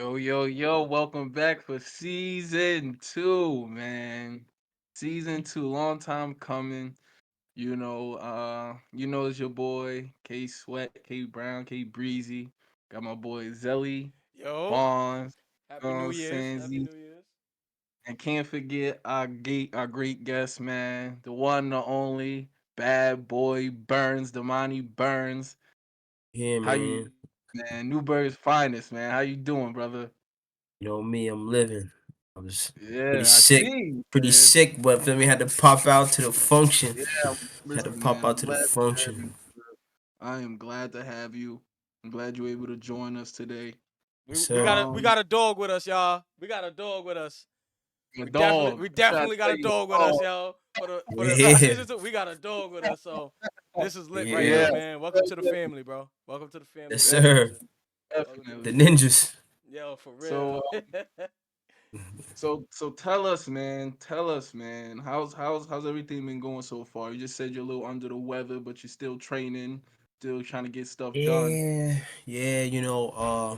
Yo, yo, yo, welcome back for season two, man. Season two, long time coming. It's your boy K Sweat, K Brown, K Breezy. Got my boy Zelly, Yo, Bonds, you Happy know what New I'm Year's. saying? Happy Z. New Year's. And can't forget our great guest, man. The one, the only bad boy Burns, Damani Burns. Yeah, How you, man. man? Newburgh's finest, man. How you doing, brother? You know me, I'm living. I was pretty Yeah, I sick, see, pretty man. sick, but feel me, had to pop out to the function. Yeah, Had to listen, pop man. out I'm to the glad to have you. function. I am glad to have you. I'm glad you're able to join us today. We Yes, we got sir. a we Um, got a dog with us, y'all. We got a dog with us. a We definitely dog. we I'm trying to definitely got tell a you, dog a with us, dog. yo. For the Yeah, season two, we got a dog with us. So this is lit right Yeah, here, yeah. man. Welcome to the family, bro. Welcome to the family Yes, of sir. inclusion. Welcome to the The definitely. family. ninjas. Yo, for real. So, so tell us, man. Tell us, man. How's everything been going so far? You just said you're a little under the weather, but you're still training, still trying to get stuff done. Yeah, yeah.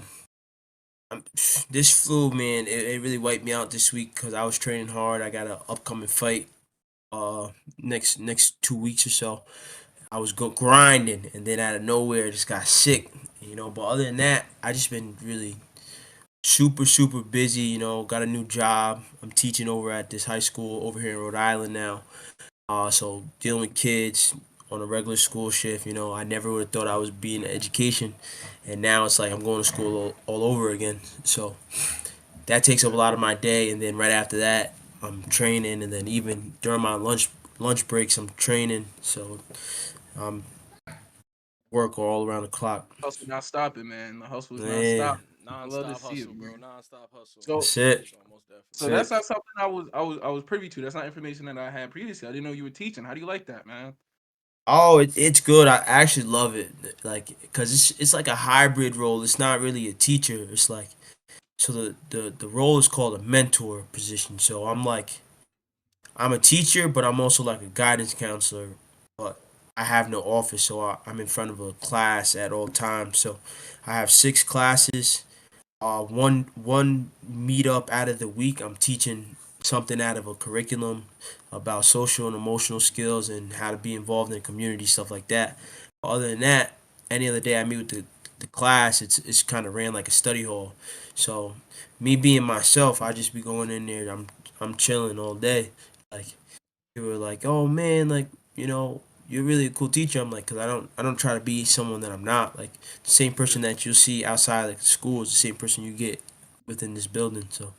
I'm, this flu, man, it really wiped me out this week because I was training hard. I got an upcoming fight, uh, next 2 weeks or so. I was go grinding, and then out of nowhere, just got sick. But other than that, I just been really super busy. Got a new job. I'm teaching over at this high school over here in Rhode Island now. So dealing with kids on a regular school shift. I never would have thought I was being in education, and now it's like I'm going to school all over again. So that takes up a Yeah. lot of my day, and then right after that, I'm training, and then even during my lunch breaks, I'm training. So I'm work all around the clock. Hustle not stopping, man. The hustle is not Yeah, stopping. I love to Non-stop see it, hustle, bro. man. Non-stop hustle. So, that's it. Most so That's definitely. that's it. not something I was privy to. That's not information that I had previously. I didn't know you were teaching. How do you like that, man? Oh, it's good. I actually love it. Like, cause it's like a hybrid role. It's not really a teacher. It's like so the role is called a mentor position. So I'm a teacher, but I'm also like a guidance counselor. But I have no office, so I'm in front of a class at all times. So I have 6 classes. One meetup out of the week, I'm teaching something out of a curriculum about social and emotional skills and how to be involved in the community, stuff like that. Other than that, any other day I meet with the class, it's kind of ran like a study hall. So me being myself, I just be going in there. I'm chilling all day. Like they were like, "Oh man, like you're really a cool teacher." I'm like, "Cause I don't try to be someone that I'm not. Like the same Yeah. person that you'll see outside like school is the same person you get within this building." So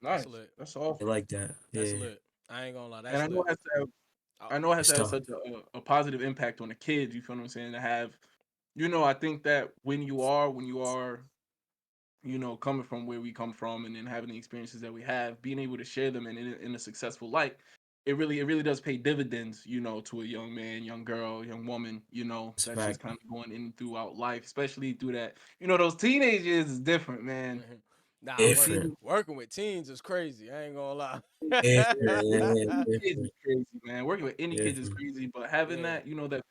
That's Nice. lit. That's I awesome. like that. That's Yeah, lit. I ain't gonna lie. And That's I know lit. it has to have Uh, I know it has it's to have tough. such a positive impact on the kids. You feel what I'm saying? To have, I think that when you are coming from where we come from and then having the experiences that we have, being able to share them in a successful light, it really does pay dividends, to a young man, young girl, young woman, It's a that's just fact. kind of going in throughout life, especially through that, those teenage years is different, man. mhm. Nah, Those working Different. teenage working with teens is crazy. I ain't gonna lie. Different. working with Yeah, any kids is different. crazy, man. Working with any kids is Different. crazy, but having Yeah. that, that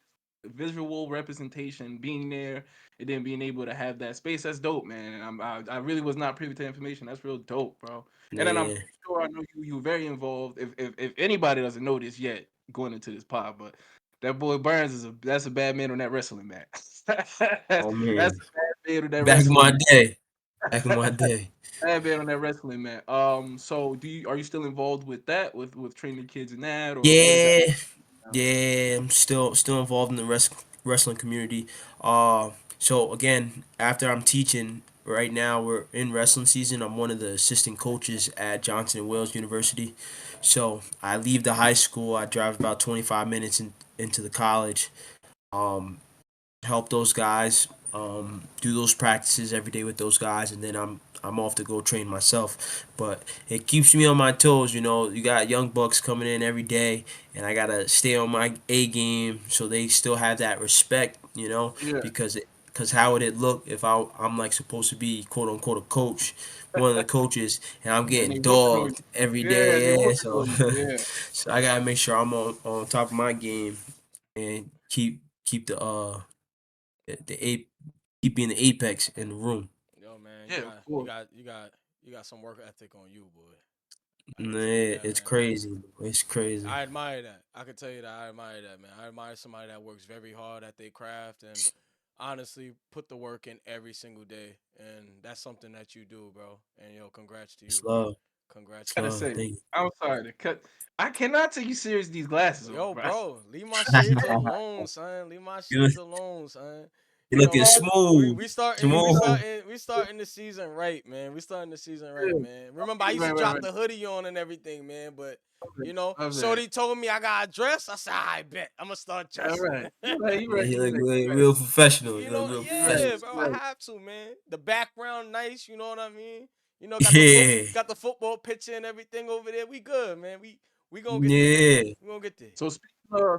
visual representation, being there, and then being able to have that space, that's dope, man. And I really was not privy to information. That's real dope, bro. And then I'm Yeah. pretty sure I know you're very involved. If anybody doesn't know this yet, going into this pod, but that boy Burns that's a bad man on that wrestling mat. that's Oh that's man. a bad man on that Back in wrestling my mat. day. Back in my day. Bad man on that wrestling mat. So are you still involved with that, with training kids in that, or what is that Yeah. now? Yeah, I'm still involved in the wrestling community. Uh, so again, after I'm teaching right now, we're in wrestling season. I'm one of the assistant coaches at Johnson and Wales University. So I leave the high school. I drive about 25 minutes into the college. Um, help those guys, do those practices every day with those guys, and then I'm off to go train myself. But it keeps me on my toes. You got young bucks coming in every day, and I gotta stay on my A game so they still have that respect. Yeah, Because how would it look if I'm like supposed to be quote unquote a coach, one of the coaches, and I'm and getting they whooping on you. dogged every Yeah, they day? Yeah, whooping so on you. Yeah. so I gotta make sure I'm on top of my game and keep the the ape keep being the apex in the room. Yo, man, Yeah, of course. you got some work ethic on you, boy. I can Nah, tell you that, it's man. crazy. It's crazy. I admire that. I can tell you that I admire that, man. I admire somebody that works very hard at their craft and honestly put the work in every single day. And that's something that you do, bro. And yo, congrats to It's you, bro. love. Congrats It's to Gotta you, love. bro. say, Thank I'm sorry to cut. I cannot take you serious with these glasses on, Yo, bro. bro, leave my shades you. alone, son. Leave my you shades alone, son. you're You looking know, we smooth. we starting we Smooth. starting we starting the season right, man. We starting the season right, Yeah. man. Remember, I used to Right, right, drop right. the hoodie on and everything, man. But Okay, my bad. Shorty told me I got a dress. I said, I bet I'm gonna start All dressing. right. You right. You Yeah, right. he You look right. real, You right. real professional. He You look know, real You right. yeah, professional. bro. I You have to, man. The background nice. You know what I mean? Yeah. Got the football picture and everything over there. We good, man. We gonna get there. Yeah. We gonna get there. So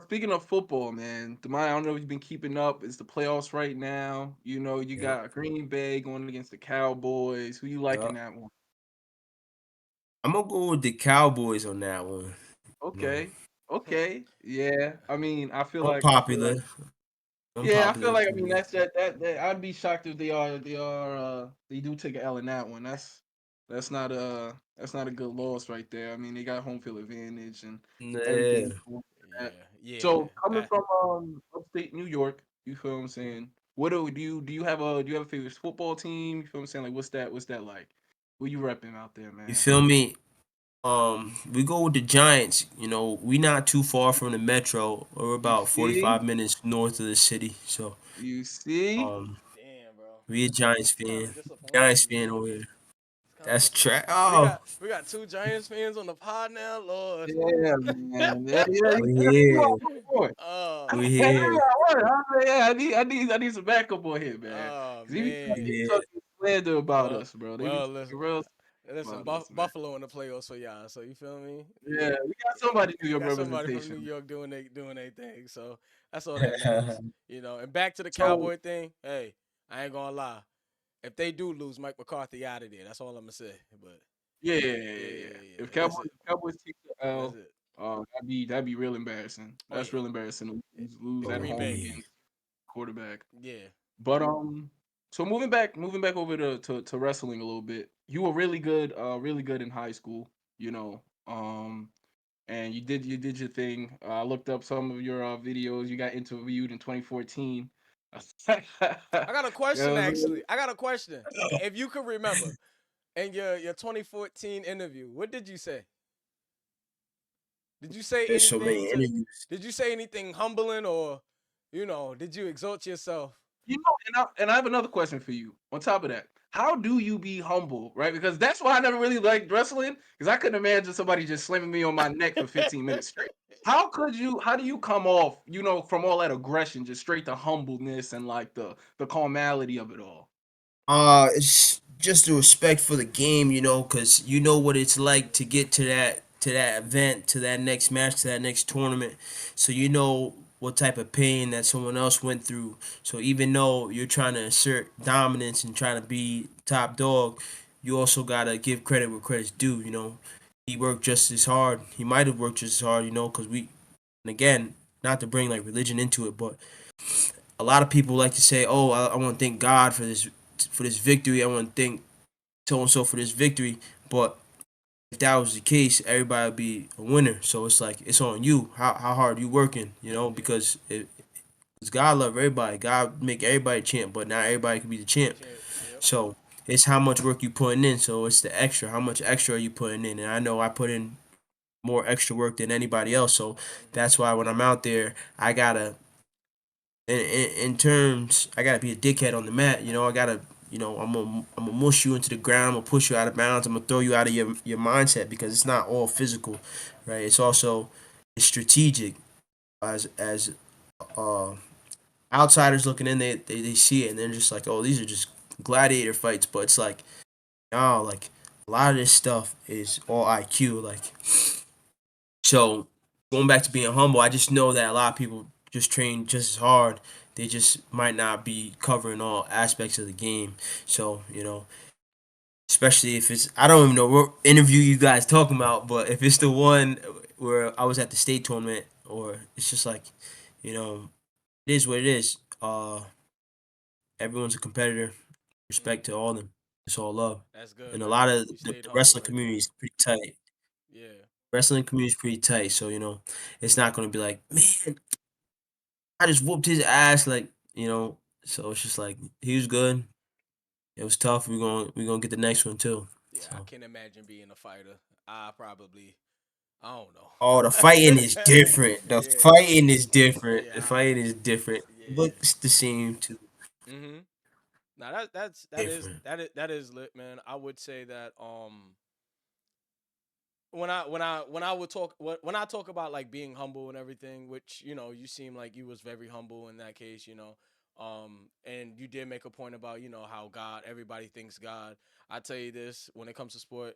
speaking of football, man, Damani, I don't know if you've been keeping up. It's the playoffs right now. You know, you Yep. got Green Bay going against the Cowboys. Who you liking Yep. that one? I'm gonna go with the Cowboys on that one. You know, Okay. Okay. Yeah. I mean, unpopular. yeah, I feel Unpopular like I mean opinion. that I'd be shocked if they do take an L in that one. That's not a good loss right there. I mean, they got home field advantage and everything. Yeah. That. Yeah, yeah. So coming from upstate New York, you feel what I'm saying? What do you have a favorite football team? You feel what I'm saying? Like what's that like? Who you repping out there, You man? feel me? We go with the Giants. You know, we not too far from the metro. We're You about see? 45 minutes north of the city. So, You see? um, Damn, bro. we a Giants It's kind fan. of disappointing, Giants B. fan over here. It's kind of That's trash. disappointing. Oh, We got two Giants fans on the pod now, Lord. Yeah, man. Yeah, yeah, we yeah. You are here. my boy. Oh We Yeah, here. yeah, I need some backup on here, man. oh Cause he be We man. here. talking slander about Well us, bro. They be well talking listen real listen about us, man. Buffalo in the playoffs for y'all. So you feel me? Yeah, we got Yeah, somebody New we York got somebody from New representation. York doing they thing. So that's all that matters. And back to the So Cowboy thing. Hey, I ain't gonna lie. If they do lose, Mike McCarthy out of there. That's all I'm gonna say. But yeah, yeah, yeah, yeah, yeah, yeah, yeah. yeah. If That's Cowboys it. if Cowboys take the That's L, it. that'd be real embarrassing. Oh That's yeah. real embarrassing to lose In at Green Oh, home Bay. yeah. against quarterback. Yeah. But so moving back over to wrestling a little bit. You were really good in high school. You know, and you did your thing. I looked up some of your videos. You got interviewed in 2014. I got a Yeah, question actually. I got a question. If you could remember in your 2014 interview, what did you say? Did you say There's so anything many to interviews. did you say anything humbling or did you exalt yourself? and I have another question for you. On top of that, how do you be humble, right? Because that's why I never really liked wrestling. Because I couldn't imagine somebody just slamming me on my neck for 15 minutes straight. How could you? How do you come off, from all that aggression, just straight to humbleness and like the calmality of it all? It's just the respect for the game, because you know what it's like to get to that event, to that next match, to that next tournament. So you know what type of pain that someone else went through. So even though you're trying to assert dominance and trying to be top dog, you also gotta give credit where credit's due. He worked just as hard. He might have worked just as hard, because and again, not to bring like religion into it, but a lot of people like to say, "Oh, I want to thank God for this victory. I want to thank so and so for this victory." But if that was the case, everybody would be a winner. So it's like it's on you. How hard you working? Yeah. Because it's God love everybody. God make everybody champ, but not everybody can be the champ. Yep. So it's how much work you putting in. So it's the extra. How much extra are you putting in? And I know I put in more extra work than anybody else. So Mhm. that's why when I'm out there, I gotta in terms, I gotta be a dickhead on the mat. I gotta, I'm gonna mush you into the ground. I'm gonna push you out of bounds. I'm gonna throw you out of your mindset because it's not all physical, right? It's strategic. As uh, outsiders looking in, they see it and they're just like, oh, these are just gladiator fights. But it's like, oh, like a lot of this stuff is all IQ. Like, so going back to being humble, I just know that a lot of people just train just as hard. They just might not be covering all aspects of the game. So, especially if it's, I don't even know what interview you guys talking about, but if it's the one where I was at the state tournament, or it's just like, it is what it is. Everyone's a competitor. Respect to all of them. It's all love, That's good, and a man. lot of You the stayed humble wrestling like community that. is pretty tight. Yeah. Wrestling community is pretty tight, so it's not gonna be like, man, I just whooped his ass, like So it's just like he was good. It was tough. We're gonna get the next one too. Yeah, I So can't imagine being a fighter. I probably, I don't oh, the know. fighting is different. The Yeah, fighting is different. yeah, The fighting is different. yeah. Looks the same too. Mhm. Now Different. that is lit, man. I would say that when I would talk when I talk about like being humble and everything, which you seem like you was very humble in that case, and you did make a point about how God, everybody thinks God. I tell you this, when it comes to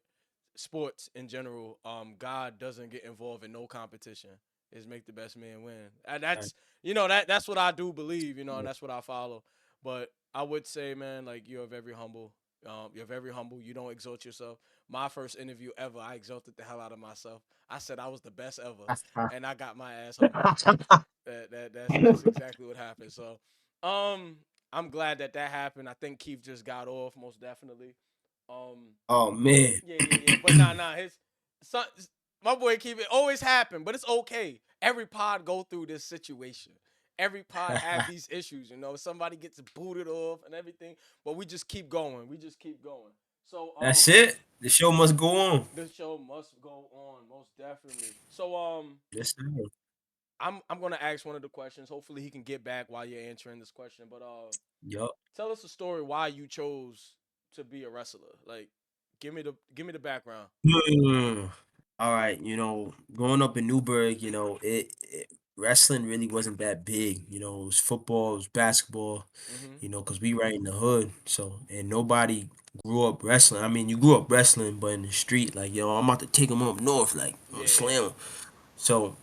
sports in general, God doesn't get involved in no competition. Is make the best man win, and Right. that's what I do believe, and that's what I follow. But I would say, man, like you're very humble. You're very humble. You don't exalt yourself. My first interview ever, I exalted the hell out of myself. I said I was the best ever, and I got my ass humbled. That's exactly what happened. So, um, I'm glad that happened. I think Keith just got off most definitely. Um, Oh man. yeah. But nah. His son, my boy Keith. It always happen, but it's okay. Every pod go through this situation. Every pod have these issues. Somebody gets booted off and everything, but we just keep going. We just keep going. So That's it. The show must go on. the show must go on, most definitely. So Yes, sir. I'm gonna ask one of the questions. Hopefully he can get back while you're answering this question. But Yup. tell us a story why you chose to be a wrestler. Like, give me the background. Hmm. All right. Growing up in Newburgh, wrestling really wasn't that big. It was football, it was basketball. Mm-hmm. Cause we right in the hood. So and nobody grew up wrestling. I mean, you grew up wrestling, but in the street, like I'm about to take them up north, like I'm gonna Yeah. slam 'em. So,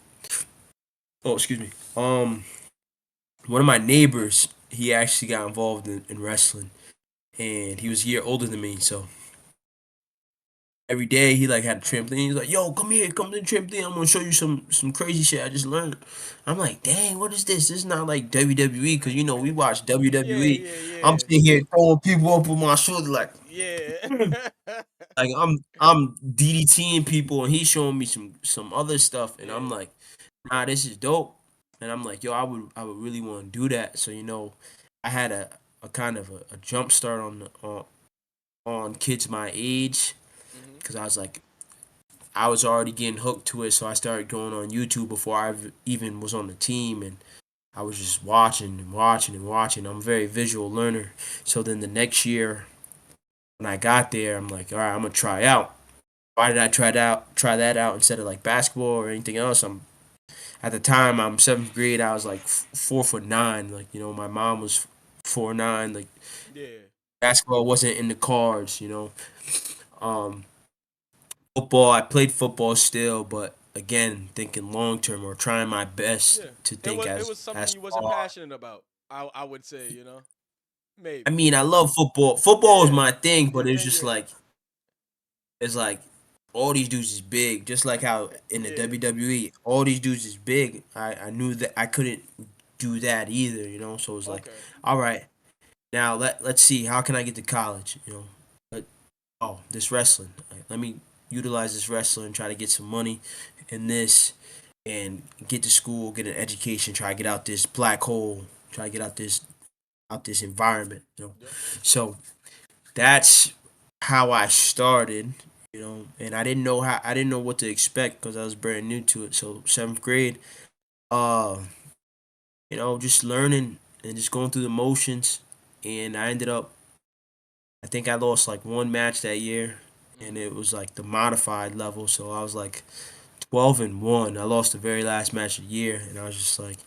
oh, excuse me. One of my neighbors, he actually got involved in wrestling, and he was a year older than me. So every day he like had a trampoline. He's like, "Yo, come here, come to the trampoline. I'm gonna show you some crazy shit I just learned." I'm like, "Dang, what is this? This is not like WWE, because we watch Yeah, WWE. yeah, I'm yeah. sitting here throwing people up on my shoulder like, Yeah. like I'm DDTing people, and he's showing me some other stuff, and I'm Yeah. like, "Nah, this is dope." And I'm like, "Yo, I would really want to do that." So I had a kind of a jump start on kids my age, Mm-hmm. because I was already getting hooked to it, so I started going on YouTube before even was on the team, and I was just watching and watching and watching. I'm a very visual learner, so then the next year when I got there, I'm like, all right, I'm gonna try out. Why did I try that out instead of like basketball or anything else? At the time I'm seventh grade. I was like 4'9". Like my mom was 4'9". Like Yeah. basketball wasn't in the cards. Um, football. I played football still, but again, thinking long term or trying my best Yeah. to It think was it was something as you wasn't far. passionate about. I would say, I maybe. mean, I love football. Football was Yeah. my thing, Your but it's thing, just yeah. like it's like all these dudes is big. Just like how in the Yeah. WWE, all these dudes is big. I knew that I couldn't do that either. So it was like, Okay. all right, now let's see how can I get to college. But, oh, this wrestling. Let me utilize this wrestling, try to get some money in this, and get to school, get an education, try to get out this black hole, try to get out this environment. Yep. So that's how I started. And I didn't know what to expect because I was brand new to it. So seventh grade, uh, just learning and just going through the motions, and I ended up. I think I lost like one match that year, and Mhm. it was like the modified level. So I was like 12-1. I lost the very last match of the year, and I was just like,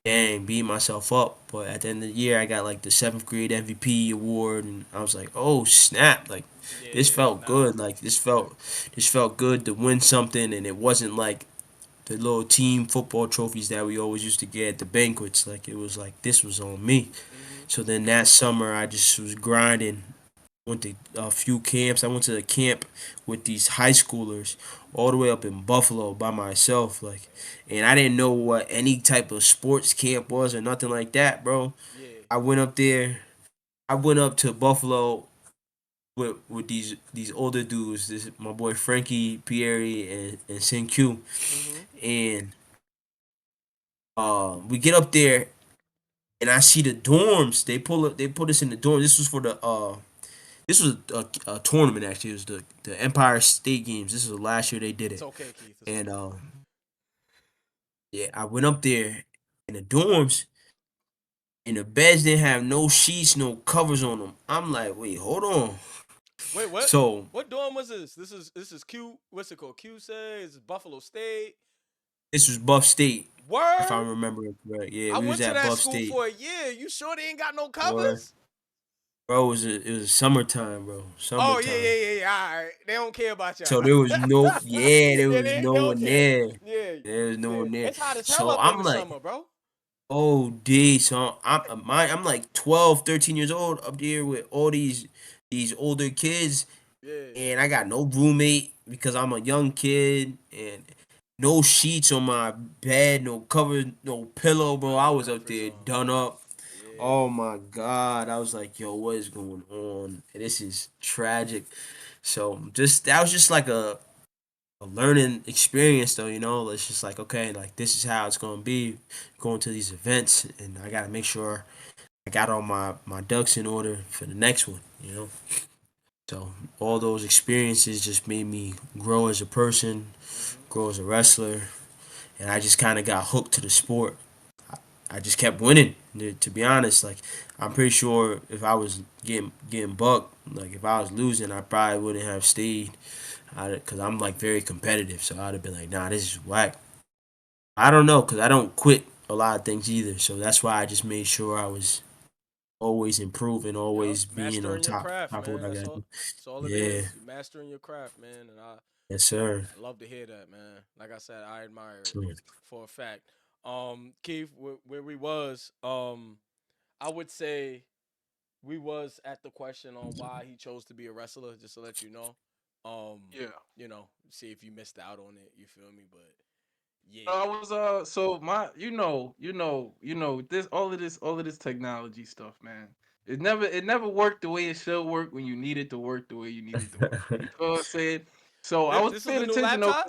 dang, beat myself up. But at the end of the year, I got like the seventh grade MVP award, and I was like, oh snap! Like this Yeah. felt Nah. good. Like this felt good to win something, and it wasn't like the little team football trophies that we always used to get at the banquets. Like it was like this was on me. Mhm. So then that summer, I just was grinding. Went to a few camps. I went to a camp with these high schoolers all the way up in Buffalo by myself. Like, and I didn't know what any type of sports camp was or nothing like that, bro. Yeah. I went up there. I went up to Buffalo with these older dudes. This my boy Frankie Pierre and Sin Q, Mm-hmm. and we get up there and I see the dorms. They put us in the dorm. This was for the this was a tournament actually. It was the Empire State Games. This was the last year they did It's it, okay, Keith. It's and okay. yeah, I went up there in the dorms. And the beds didn't have no sheets, no covers on them. I'm like, wait, hold on. Wait, what? So What dorm was this? This is Q. What's it called? Q say is Buffalo State. this was Buff State, if I Word. remember it correct. Yeah, I we was went to at that Buff school State. for a year. You sure they ain't got no Or covers? bro, it was summertime, bro. Oh yeah, Summertime. yeah, yeah, yeah. All right. They don't care about y'all. So there was no, yeah, there Yeah, was they no don't one care. there. Yeah, There was no yeah. one there. It's hot as hell So up in I'm the like, summer, bro. oh, D. So I'm like 12, 13 years old up there with all these older kids, Yeah. and I got no roommate because I'm a young kid, and no sheets on my bed, no cover, no pillow, bro. Not I no was up comforts there on. done up. Yeah. Oh my god, I was like, yo, what is going on? This is tragic. So just that was just like a learning experience, though. You know, it's just like, okay, like this is how it's gonna be going to these events, and I gotta make sure I got all my ducks in order for the next one. You know. So all those experiences just made me grow as a person, Mm-hmm. grow as a wrestler, and I just kind of got hooked to the sport. I just kept winning. To be honest, like I'm pretty sure if I was getting bucked, like if I was losing, I probably wouldn't have stayed. Cause I'm like very competitive, so I'd have been like, nah, this is whack. I don't know, cause I don't quit a lot of things either. So that's why I just made sure I was always improving, Yep. always being on Mastering your craft, top of what man. I That's gotta all. do. That's all it Yeah, is. You mastering your craft, man. And yes sir. I love to hear that, man. Like I said, I admire it So, for a fact. Keith, where we was, I would say we was at the question on why he chose to be a wrestler, just to let you know. Um, Yeah. see if you missed out on it. You feel me? But yeah, I was so my this all of this technology stuff, man. It never worked the way it should work when you need it to work the way you need it to work. You know what I'm saying? So I this was this was paying a new attention though. laptop.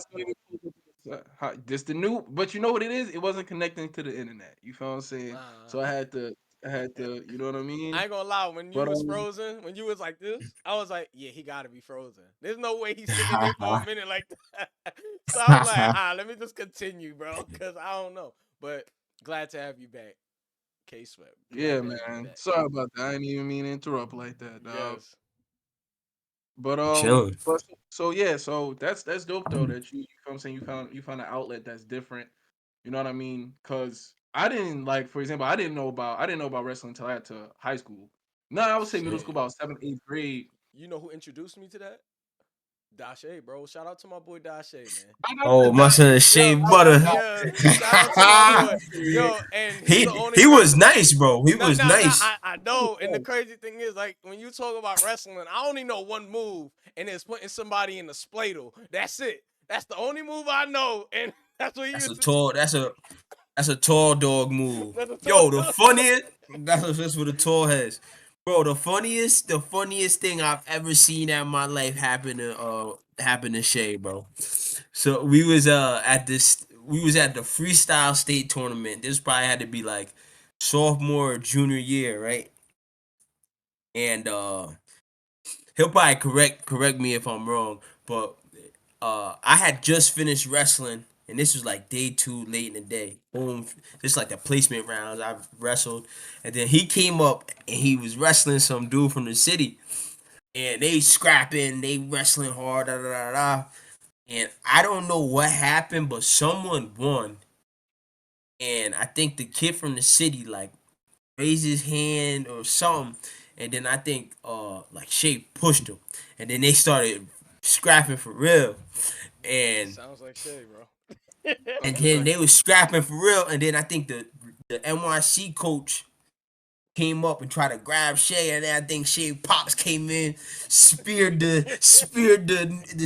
This the new, but you know what it is? It wasn't connecting to the internet. You feel what I'm saying? So Uh, I had to, you know what I I mean? ain't gonna lie. When you But was frozen, when you was like this, I was like, yeah, he gotta be frozen. There's no way he's sitting there for a minute like that. So I was like, let me just continue, bro, because I don't know. But glad to have you back, K Sweat. Glad yeah, to have you man. back. Sorry about that. I didn't even mean to interrupt like that, dog. Yes. But chilling. yeah, so that's dope though that you feel what I'm saying you found an outlet that's different. You know what I mean? Cause I didn't like, for example, I didn't know about wrestling until I got to high school. No, I would say middle Shit. school, about seventh, eighth grade. You know who introduced me to that? Dashe, bro. Shout out to my boy Dashe, man. I got Oh, the my son Yo, Shea shout Butter. yeah, shout out to my boy. Yo, and he the only He was person. nice, bro. He No, was no, no. nice. I know. And the crazy thing is, like, when you talk about wrestling, I only know one move, and it's putting somebody in the spladle. That's it. That's the only move I know, and that's what he That's a used to. tall. That's a tall dog move. That's a Yo, the total. funniest. That's what the tall has. Bro, the funniest thing I've ever seen in my life happen to Shay, bro. So we was at the freestyle state tournament. This probably had to be like sophomore or junior year, right? And he'll probably correct me if I'm wrong, but I had just finished wrestling, and this was like day two, late in the day. Boom, just like the placement rounds. I wrestled, and then he came up and he was wrestling some dude from the city, and they scrapping, they wrestling hard, da da da da. And I don't know what happened, but someone won, and I think the kid from the city like raised his hand or something, and then I think like Shay pushed him, and then they started scrapping for real, and Sounds like Shay, bro. and fucking then right. they was scrapping for real, and then I think the NYC coach came up and tried to grab Shay, and then I think Shay Pops came in, speared the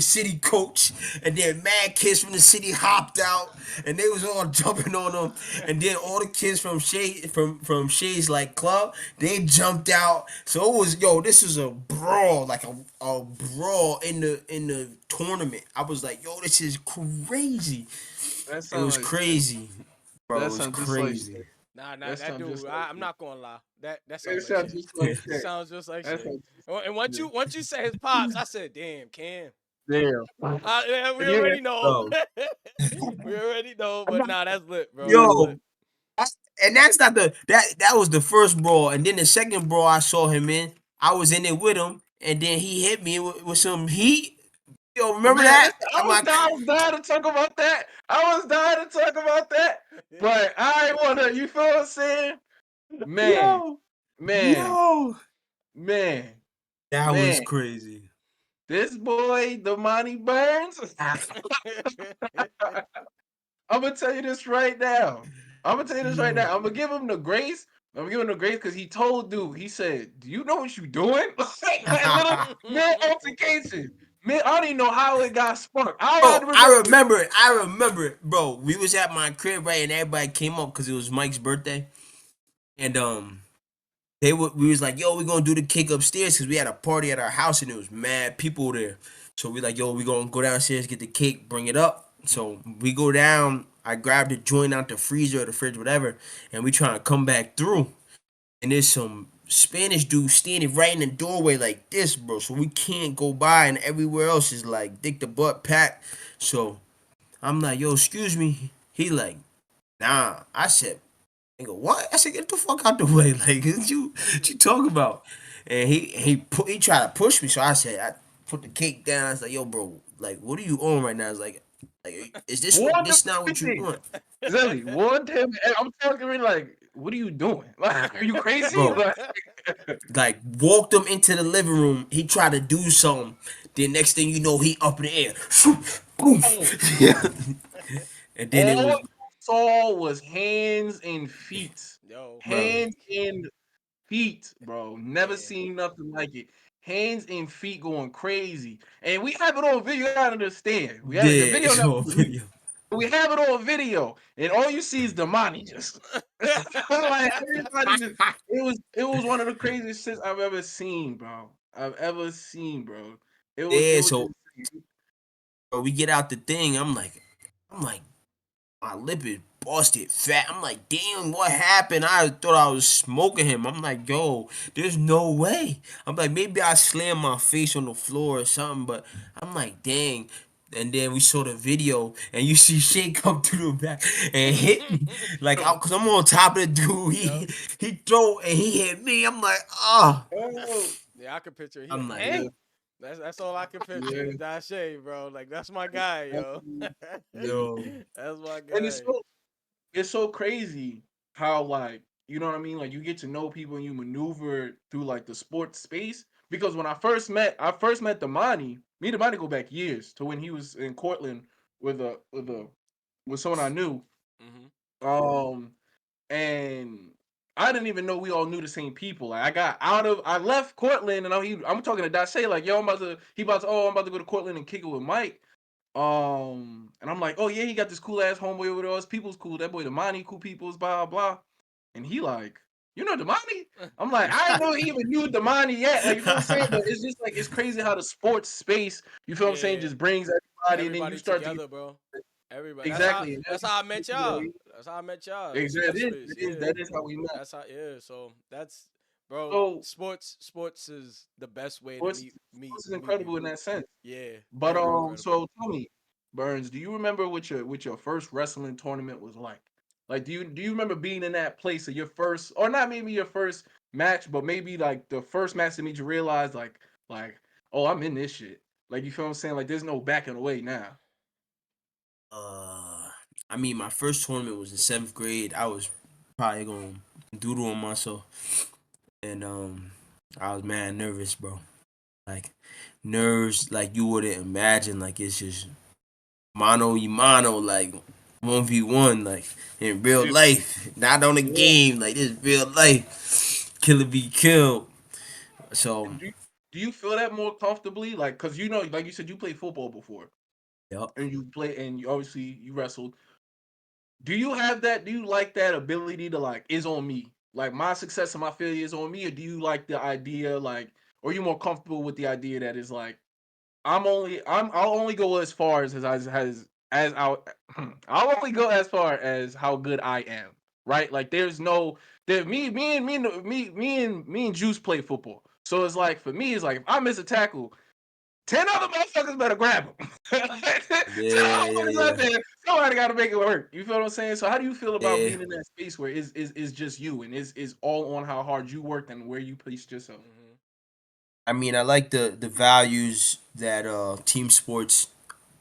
city coach, and then mad kids from the city hopped out, and they was all jumping on him, and then all the kids from Shay's like club, they jumped out. So it was this is a brawl, like a brawl in the tournament. I was like, yo, this is crazy. That It sound was like shit. crazy, bro. That It was sound just like crazy, shit. Nah, That that sound dude. just like I'm shit. not gonna lie. That It sounds like sounds shit. just like It shit. sounds just like That shit. sounds just And like once shit. you said his pops, I said, "Damn, Cam." Damn. Yeah, we Yeah. already know. bro. We already know. But nah, that's lit, bro. That's Yeah. Yo, lit. and that's not that was the first brawl, and then the second brawl I saw him in, I was in it with him, and then he hit me with some heat. Yo, Oh, remember man, that? listen, I'm like, I was dying to talk about that. I was dying to talk about that. But I ain't wanna, you feel what I'm saying? Man, yo, man, yo, man, that was man. crazy. This boy, Damani Burns. I'm gonna tell you this right now. I'm gonna tell you this right Yo, now. I'm gonna give him the grace. I'm gonna give him the grace because he told dude. He said, "Do you know what you doing?" Like little mid altercation. Man, I don't even know how it got sparked. All I bro, I remember. remember it. I remember it, bro. We was at my crib, right, and everybody came up because it was Mike's birthday, and we was like, yo, we gonna do the kick upstairs because we had a party at our house and there was mad people there. So we like, yo, we gonna go downstairs, get the cake, bring it up. So we go down. I grabbed the joint out the freezer or the fridge, whatever, and we trying to come back through. And there's some Spanish dude standing right in the doorway like this, bro. So we can't go by, and everywhere else is like dick the butt packed. So I'm like, yo, excuse me. He like, nah. I said, nigga, what? I said, get the fuck out the way. Like, what you talking about? And he tried to push me, so I put the cake down. I was like, yo, bro, like, what are you on right now? It's like, is Warned him this not what you everything. want, Zelly warned him. And I'm talking to him like, "What are you doing? Like, are you crazy?" bro? Like, Like, walked him into the living room. He tried to do something. Then next thing you know, he up in the air, bro, poof. Yeah. And then it all was you saw was hands and feet, Yo, bro, hands and feet, bro. Never yeah. seen nothing like it. Hands and feet going crazy, and we have it on video. You gotta understand. We have it. The dead. video It's never on released. video. We have it on video, and all you see is the money just like everybody just. It was one of the craziest shits I've ever seen, bro. I've ever seen, bro. It Yeah. was So insane. bro, we get out the thing. I'm like, my lip is busted fat. I'm like, damn, what happened? I thought I was smoking him. I'm like, yo, there's no way. I'm like, maybe I slammed my face on the floor or something, but I'm like, dang. And then we saw the video, and you see Shay come through the back and hit me, like, cause I'm on top of the dude. Yep. He throw and he hit me. I'm like, ah. Oh, Yeah, I can picture. He I'm like, like, eh? yeah, That's all I can picture. yeah. Dashe, bro. Like that's my guy, yo. Absolutely, yo, That's my and guy. it's so crazy how like you know what I mean. Like you get to know people and you maneuver through like the sports space. Because when I first met Damani. Me and Damani go back years to when he was in Cortland with someone I knew. Hmm. Um, and I didn't even know we all knew the same people. Like I left Cortland and I'm talking to Dashe like, yo, I'm about to go to Cortland and kick it with Mike. And I'm like, oh yeah, he got this cool ass homeboy over there. His people's cool. That boy Damani, cool people's, blah blah. And he like, you know Damani? I'm like, I didn't know he even knew Damani yet. Like, you feel what I'm saying? But it's just like it's crazy how the sports space, you feel what I'm saying, Yeah. just brings everybody, and then you Everybody start to get together, bro. Everybody. exactly. And That's how I met y'all. That's how I met y'all. The exactly. sports space. Yeah. That is how we met. That's how. Yeah. So that's, bro. So Sports is the best way to sports, meet sports is meet incredible in people. that sense. Yeah. But Very incredible. so tell me, Burns, do you remember what your first wrestling tournament was like? Like, do you remember being in that place of your first, or not maybe your first match, but maybe like the first match that made you realize like oh, I'm in this shit. Like you feel what I'm saying? Like there's no backing away now. uh, I mean, my first tournament was in seventh grade. I was probably going to doodle on myself, and I was mad nervous, bro. Like nerves, like you wouldn't imagine. Like it's just mano y mano, like 1v1, like in real Yeah, life, not on a yeah, game. Like this real life. kill it be killed. So, And do you feel that more comfortably? Like, cause you know, like you said, you played football before, yep. and you play, and you obviously you wrestled. Do you have that? Do you like that ability to like is on me? Like my success and my failure is on me, or do you like the idea like, or are you more comfortable with the idea that is like I'll only go as far as I'll only go as far as how good I am, right? Like there's no there me and Juice play football. So it's like for me, it's like if I miss a tackle, 10 other motherfuckers better grab him. So Yeah, yeah, motherfuckers out yeah, there, somebody gotta make it work. You feel what I'm saying? So how do you feel about yeah. being in that space where is just you and is all on how hard you worked and where you placed yourself? Hmm. I mean, I like the values that team sports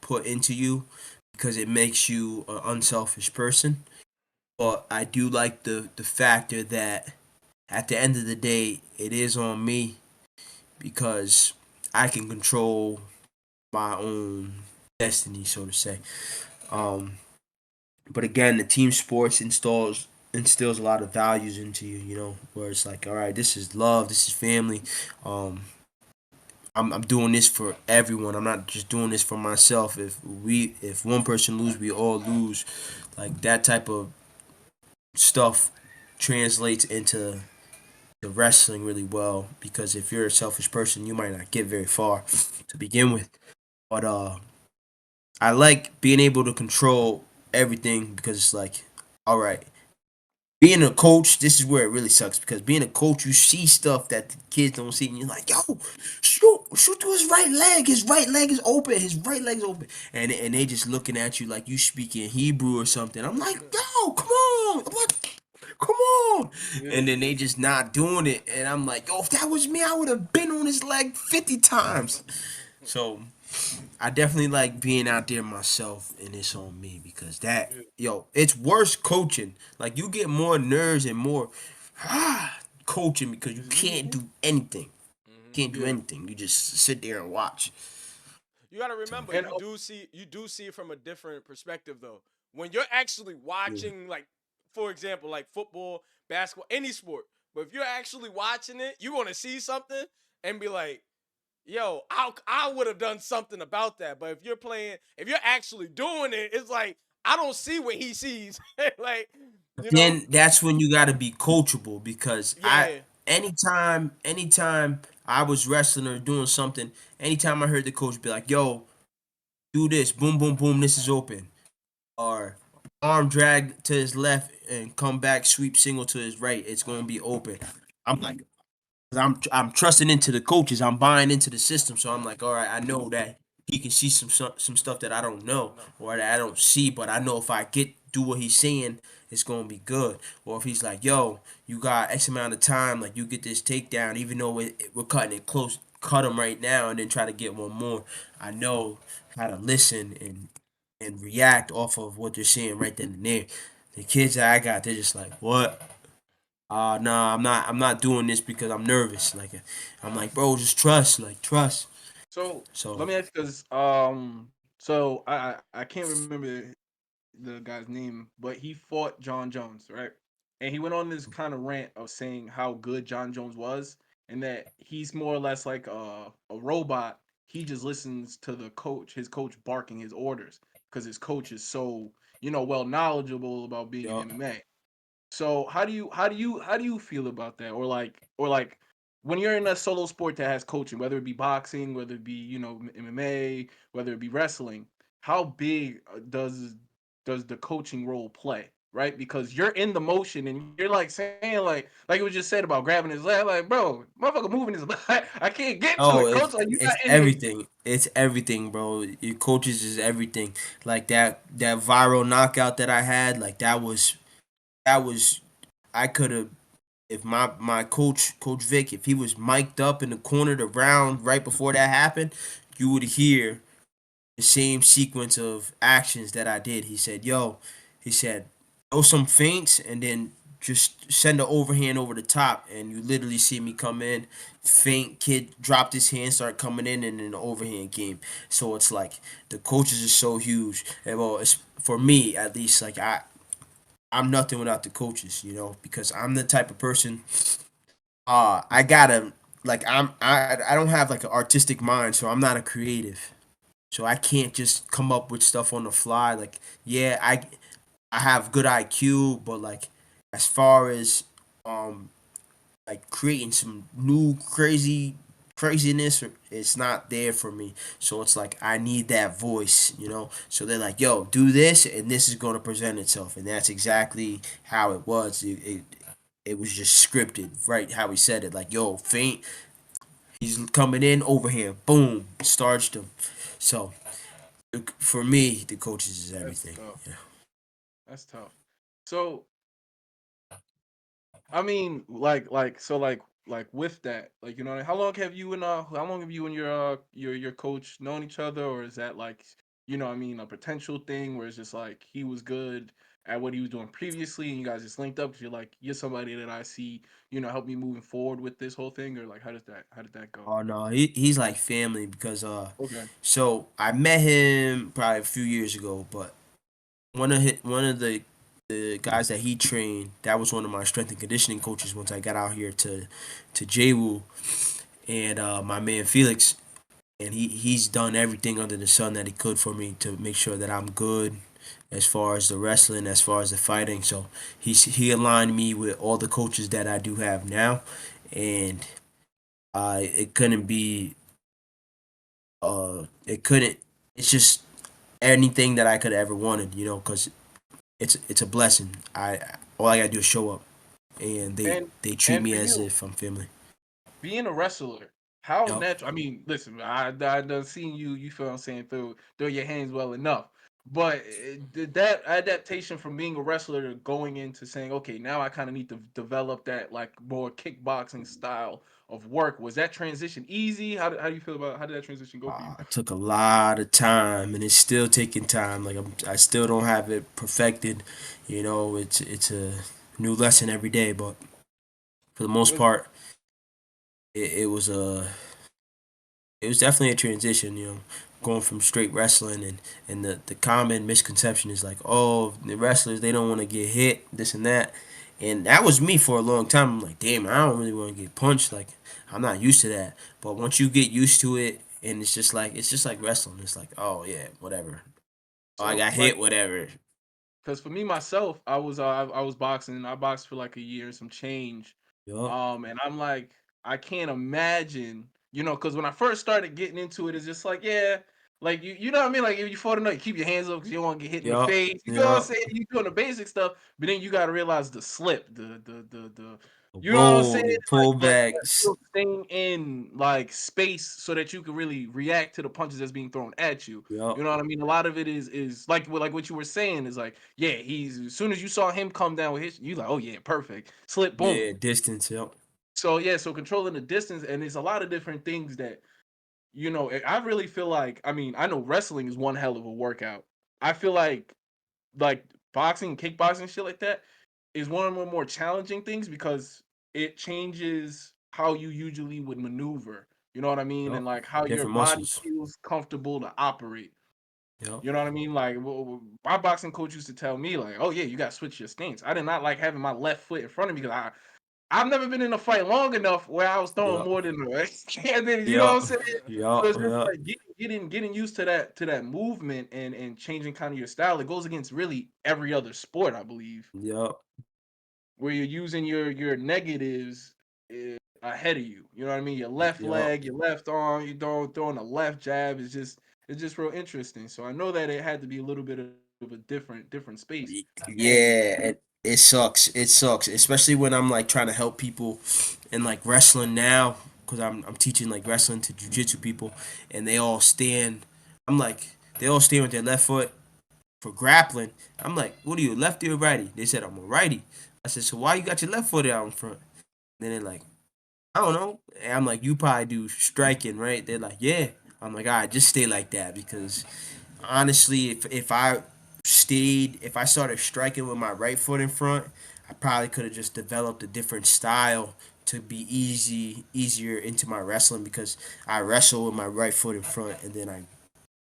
put into you because it makes you an unselfish person. But I do like the factor that at the end of the day, it is on me because I can control my own destiny, so to say. Um, but again, the team sports instills a lot of values into you. You know, where it's like, all right, this is love, this is family. Um, I'm doing this for everyone. I'm not just doing this for myself. If one person lose, we all lose. Like that type of stuff translates into the wrestling really well because if you're a selfish person, you might not get very far to begin with. But I like being able to control everything because it's like, all right, being a coach, this is where it really sucks because being a coach, you see stuff that the kids don't see, and you're like, yo, shoot to his right leg. His right leg is open. His right leg's open, and they just looking at you like you speaking Hebrew or something. I'm like, yo, come on, what? Come on, and Yeah. then they just not doing it, and I'm like, yo, if that was me, I would have been on his leg 50 times. So I definitely like being out there myself, and it's on me because that, Yeah. yo, it's worse coaching. Like you get more nerves and more coaching because you can't do anything. Hmm. Can't do Yeah. anything. You just sit there and watch. You got to So remember, And you do see it from a different perspective though. When you're actually yeah. watching, like for example, like football, basketball, any sport. But if you're actually watching it, you're gonna see something and be like, "Yo, I would have done something about that." But if you're actually doing it, it's like I don't see what he sees. Like, But you know, then that's when you got to be coachable because yeah. anytime I was wrestling or doing something, anytime I heard the coach be like, "Yo, do this, boom, boom, boom, this is open," or arm drag to his left and come back, sweep single to his right, it's going to be open. I'm like, I'm trusting into the coaches. I'm buying into the system. So I'm like, all right, I know that he can see some stuff that I don't know No. or that I don't see, but I know if I get do what he's saying, it's gonna be good. Or if he's like, yo, you got X amount of time, like you get this takedown, even though we're cutting it close, cut him right now, and then try to get one more. I know how to listen and react off of what they're saying right then and there. The kids that I got, they're just like, what? Nah, I'm not doing this because I'm nervous. Like, I'm like, bro, just trust, like, trust. so So, let me ask you because so I can't remember the guy's name, but he fought John Jones, right? And he went on this kind of rant of saying how good John Jones was, and that he's more or less like a robot. He just listens to the coach, his coach barking his orders, because his coach is so well knowledgeable about being in yo, MMA. So how do you feel about that, or like when you're in a solo sport that has coaching, whether it be boxing, whether it be MMA, whether it be wrestling, how big does the coaching role play? Right, because you're in the motion and you're like saying like it was just said about grabbing his leg, like bro, motherfucker moving his leg. I can't get to oh, it, coach. Like you're not it's in here. everything. It's everything, bro. Your coaches is everything. Like that viral knockout that I had, like that was I could have if my coach Vic, if he was mic'd up in the corner the round right before that happened, you would hear the same sequence of actions that I did. He said, "Yo," he said, "throw some feints and then just send an overhand over the top." And you literally see me come in, feint, kid dropped his hand, start coming in, and then the overhand game. So it's like the coaches are so huge. And well, it's for me at least. Like I'm nothing without the coaches, because I'm the type of person. I gotta like I don't have like an artistic mind, so I'm not a creative. So I can't just come up with stuff on the fly. Like, yeah, I have good IQ, but like as far as um like creating some new craziness, it's not there for me. So it's like I need that voice, you know. So they're like, yo, do this and this is going to present itself, and that's exactly how it was. It was just scripted, right? How he said it, like, yo, faint, he's coming in overhand, boom, starched him. So for me, the coaches is That's everything. tough. Yeah. That's tough. So I mean, like with that, like how long have you and how long have you and your coach known each other, or is that like a potential thing where it's just like he was good at what he was doing previously, and you guys just linked up because you're somebody that I see help me moving forward with this whole thing, or like how did that go? Oh no, he's like family because Okay. so I met him probably a few years ago, but one of the guys that he trained, that was one of my strength and conditioning coaches once I got out here to JWU, and my man Felix, and he's done everything under the sun that he could for me to make sure that I'm good as far as the wrestling, as far as the fighting. So he aligned me with all the coaches that I do have now, and it couldn't be it couldn't. It's just anything that I could have ever wanted, you know, because it's a blessing. I All I gotta do is show up, and And they treat and me for as you, if I'm family. being a wrestler, how Yep. natural? I mean, listen, I done seen you. You feel what I'm saying, throw your hands well enough. But did that adaptation from being a wrestler to going into saying, okay, now I kind of need to develop that like more kickboxing style of work? Was that transition easy? How do you feel about how did that transition go for you? It took a lot of time, and it's still taking time. Like I still don't have it perfected. You know, it's a new lesson every day, but for the most Was part, it was a it was definitely a transition, you know, going from straight wrestling and the common misconception is like, oh, the wrestlers they don't want to get hit, this and that. And that was me for a long time. I'm like, damn, I don't really want to get punched. Like, I'm not used to that. But once you get used to it, and it's just like wrestling. It's like, oh yeah, whatever. Oh, I so got like hit, whatever. because for me myself, I was boxing. I boxed for like a year and some change. Yup, And I'm like, I can't imagine, because when I first started getting into it, it's just like, yeah, like you know what I mean? Like if you fall tonight, you keep your hands up because you don't want to get hit in the yup, face. You know what I'm yup. saying? You doing the basic stuff, but then you gotta realize the slip, the The you know what I'm saying? roll, the Like that pullbacks. still staying in like space so that you can really react to the punches that's being thrown at you. You Yup. know what I mean? A lot of it is like what you were saying is like, yeah, he's as soon as you saw him come down with his, you like, oh yeah, perfect. Slip, Yeah, boom. distance. Yup. So yeah, so controlling the distance, and there's a lot of different things that I really feel like. I mean, I know wrestling is one hell of a workout. I feel like boxing, kickboxing, shit like that is one of the more challenging things because it changes how you usually would maneuver. You know what I mean, and Yup. like how your Different body muscles. feels comfortable to operate. Yup. You know what I mean? Like my boxing coach used to tell me, like, "Oh yeah, you got to switch your stance." I did not like having my left foot in front of me because I've never been in a fight long enough where I was throwing Yup. more than the rest. And then you know what I'm Yup. saying? So Yup. it's just Yup. like getting used to that movement and changing kind of your style. It goes against really every other sport, I believe, Yup. where you're using your negatives ahead of you. You know what I mean? Your left Yup. leg, your left arm, you throwing a left jab is just real interesting. So I know that it had to be a little bit of a different space. And Yeah, it sucks. It sucks, especially when I'm like trying to help people in like wrestling now, because I'm teaching like wrestling to jujitsu people, and they all stand. I'm like they all stand with their left foot for grappling. I'm like, what are you, lefty or righty? They said I'm a righty. I said, so why you got your left foot out in front? Then they're like, I don't know. And I'm like, you probably do striking, right? They're like, yeah. I'm like, all right, just stay like that because honestly, if I started striking with my right foot in front, I probably could have just developed a different style to be easier into my wrestling because I wrestle with my right foot in front and then I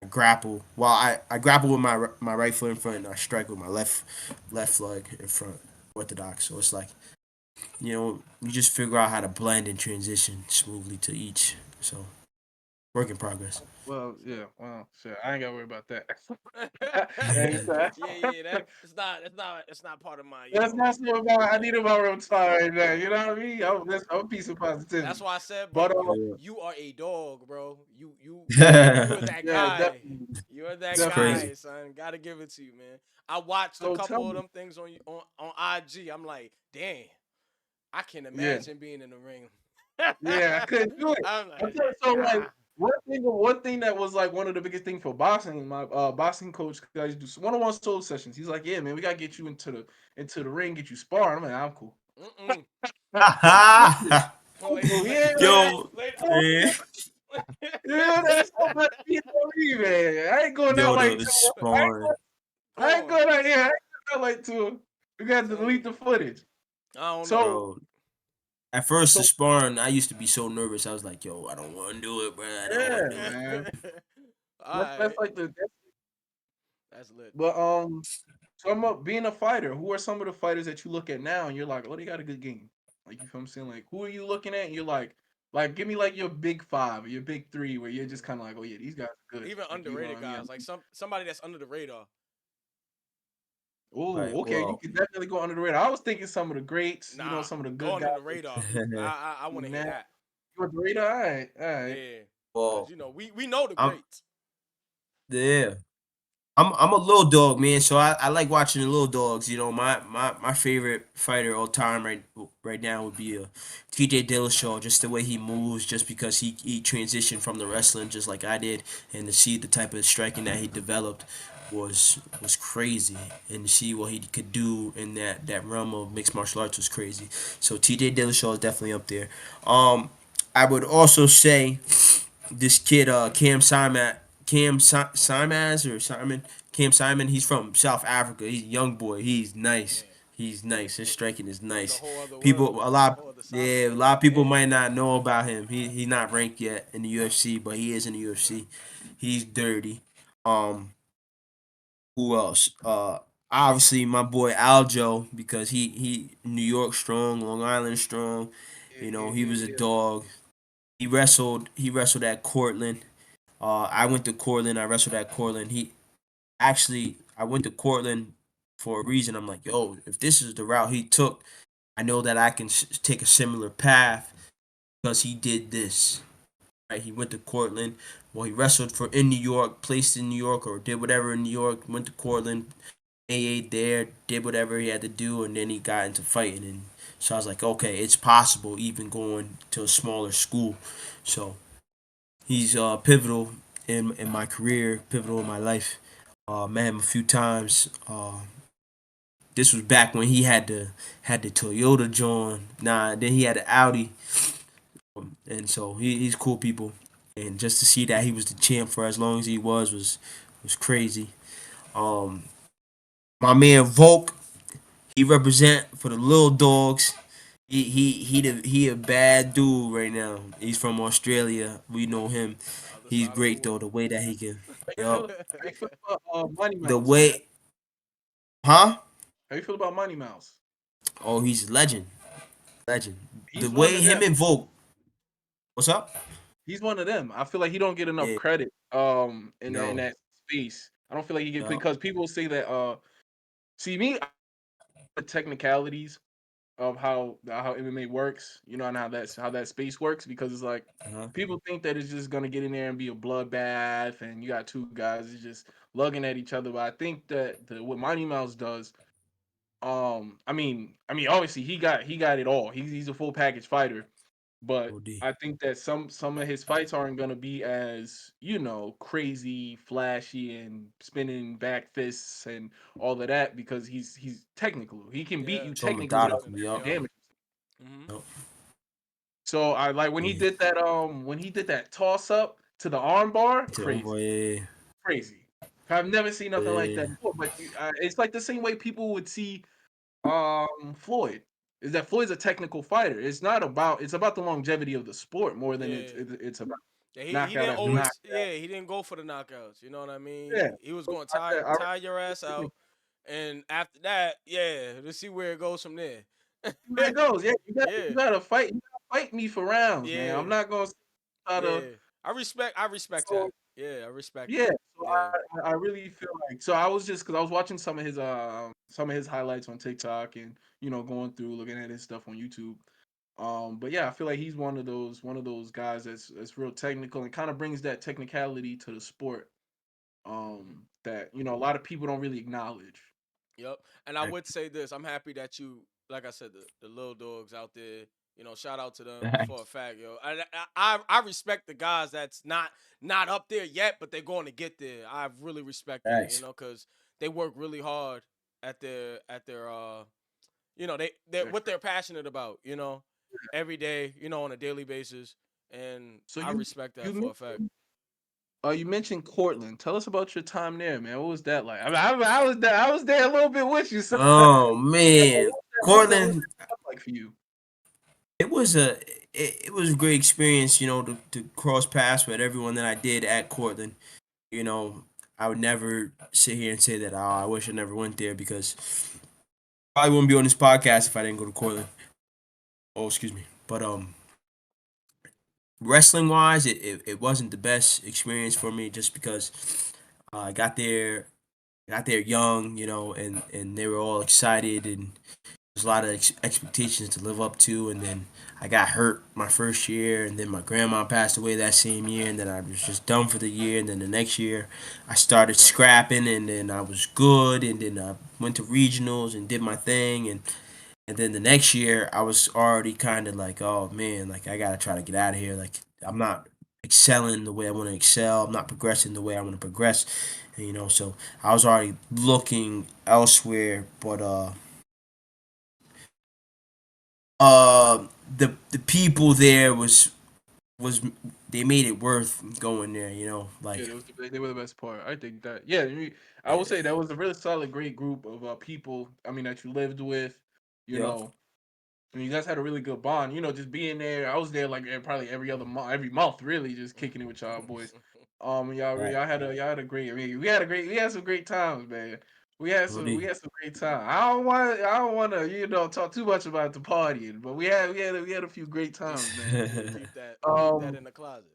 grapple. Well, I grapple with my right foot in front and I strike with my left leg in front, orthodox. So it's like you just figure out how to blend and transition smoothly to each. So work in progress. Well, yeah, well, shit, I ain't gotta worry about that. And, Yeah, Yeah, that's not part of my, that's not so about. I need a moment time right now. You know what I mean? I'm a piece of That's positivity. why I said, But bro, you are a dog, bro. You are that yeah, guy. definitely, You are that it's definitely. crazy. guy, son. Gotta give it to you, man. I watched a So tell couple of me, them things on IG. I'm like, damn, I can yeah, imagine being in the ring. yeah, I couldn't do it. I'm I'm like, telling so like ah, one thing that was like one of the biggest thing for boxing, my boxing coach guys do one-on-one solo sessions. He's like, yeah, man, we gotta get you into the ring, get you sparring. I'm like, I'm cool. mm-mm. I'm Lay, cool. lay, Yeah, lay man. down, lay Yeah. Yeah, that's so much beat on me, man. I ain't going out Yo, like the two. I ain't, sparring, I ain't Pause. going out here. I ain't going out like two. We got to Telling delete you, the footage. I don't know. So, bro. At first, the so sparring, I used to be so nervous. I was like, "Yo, I don't want to do it, bro. I don't yeah, want to do it." man. All That's right, like that's lit. but so being a fighter. Who are some of the fighters that you look at now and you're like, oh, they got a good game. Like you feel what I'm saying? Like who are you looking at? And you're like give me like your big five or your big three where you're just Mm. kind of like, oh yeah, these guys are good. Even Like you know what underrated I mean? guys, like somebody that's under the radar. Right. Oh, okay, you Well, can definitely go under the radar. I was thinking some of the greats, Nah, some of the go good under guys. the radar. I want to hear Now, that. you under the radar? All right, all right. Yeah, cause well, we know the I'm greats. yeah. I'm a little dog man, so I like watching the little dogs. My favorite fighter all time right now would be T.J. Dillashaw. Just the way he moves, just because he transitioned from the wrestling just like I did, and to see the type of striking that he developed was crazy, and to see what he could do in that realm of mixed martial arts was crazy. So T.J. Dillashaw is definitely up there. I would also say this kid Simaz or Simon Cam Simon. He's from South Africa. He's a young boy. He's nice. Yeah, He's nice. His striking is it's a nice. whole other world. People a It's a lot whole other side of the yeah, a world. lot of people Damn. might not know about him. He's not ranked yet in the UFC, but he is in the UFC. He's dirty. Um who else? Obviously my boy Aljo, because he New York strong, Long Island strong. Yeah, yeah, He yeah, was a yeah. dog. He wrestled at Cortland. I went to Cortland. I wrestled at Cortland. I went to Cortland for a reason. I'm like, yo, if this is the route he took, I know that I can take a similar path because he did this. Right? He went to Cortland. Well, he wrestled for in New York, placed in New York, or did whatever in New York. Went to Cortland, AA there, did whatever he had to do, and then he got into fighting. And so I was like, okay, it's possible even going to a smaller school. So he's pivotal in my career, pivotal in my life. Met him a few times. This was back when he had the Toyota John. Nah, then he had the Audi, and so he's cool people. And just to see that he was the champ for as long as he was crazy. Um, my man Volk, he represent for the little dogs. He a bad dude right now. He's from Australia. We know him. Other He's side of the great though. world. The way that he can, How you feel? yup. How you feel about Money The Mouse? way, huh? How you feel about Money Mouse? Oh, he's a legend. Legend. The He's one way of him them. and Volk. What's up? He's one of them. I feel like he don't get enough Yeah. credit in No. that space. I don't feel like he get Yup. because people say that see me the technicalities of how MMA works, and how that space works because it's like Uh-huh. people think that it's just gonna get in there and be a bloodbath and you got two guys it's just lugging at each other. But I think that what Mighty Mouse does, I mean, obviously he got it all. He's a full package fighter, but OD. I think that some of his fights aren't gonna be as crazy, flashy, and spinning back fists and all of that because he's technical. He can beat Yeah, you So technically without methodical. definitely. doing Yup. Yep. damage. Hmm. Yup. So I like Yeah. when he did that toss up to the arm bar, To the crazy, boy. crazy. I've never seen nothing like Yeah. that before. But it's like the same way people would see Floyd. Is that Floyd's a technical fighter? It's about the longevity of the sport more than Yeah. it's about Yeah, he knockout didn't after Mhm. knockout. always. Yeah, he didn't go for the knockouts. You know what I mean? Yeah, He was so going to I tie said, I tie your ass out, and after that, yeah, let's see where it goes from there. See where it goes. Yeah, you Yeah, gotta fight. You gotta fight me for rounds, man. yeah, I'm not gonna try to. yeah. I respect So that. Yeah, I respect yeah, that. so Yeah. I really feel like so I was just because I was watching some of his highlights on TikTok and going through looking at his stuff on YouTube. But yeah, I feel like he's one of those guys that's real technical and kind of brings that technicality to the sport. That a lot of people don't really acknowledge. Yep. And I would say this: I'm happy that you, like I said, the little dogs out there. Shout out to them for a Facts. fact, yo. I respect the guys that's not up there yet, but they're going to get there. I really respect that, Facts. because they work really hard at their they what they're passionate about, every day, on a daily basis, and So I respect you that for a fact. mentioned you mentioned Cortland. Tell us about your time there, man. What was that like? I was there. I was there a little bit with you. So Oh man, what's Cortland. that like for you? It was it was a great experience, to cross paths with everyone that I did at Cortland. You know, I would never sit here and say that, oh, I wish I never went there, because probably wouldn't be on this podcast if I didn't go to Cortland. Oh, excuse me. But wrestling wise, it wasn't the best experience for me, just because I got there young, and they were all excited, and there's a lot of expectations to live up to. And then I got hurt my first year, and then my grandma passed away that same year, and then I was just done for the year. And then the next year I started Right. scrapping, and then I was good, and then I went to regionals and did my thing. And then the next year I was already kind of like, oh man, like I gotta try to get out of here. Like I'm not excelling the way I want to excel. I'm not progressing the way I want to progress. And, so I was already looking elsewhere. But uh the people there was they made it worth going there, Yeah, like, they were the best part. I think that. Yeah, I would say yeah. that was a really solid, great group of people. I mean, that you lived with. You Yep. know, and you guys had a really good bond. Just being there. I was there like probably every other month, every month, really, just kicking it with y'all boys. Right. Y'all had a great. I mean, we had some great times, man. We Rudy. had some great time. I don't want to talk too much about the partying, but we had a few great times, man. Yeah, keep that Um, in the closet.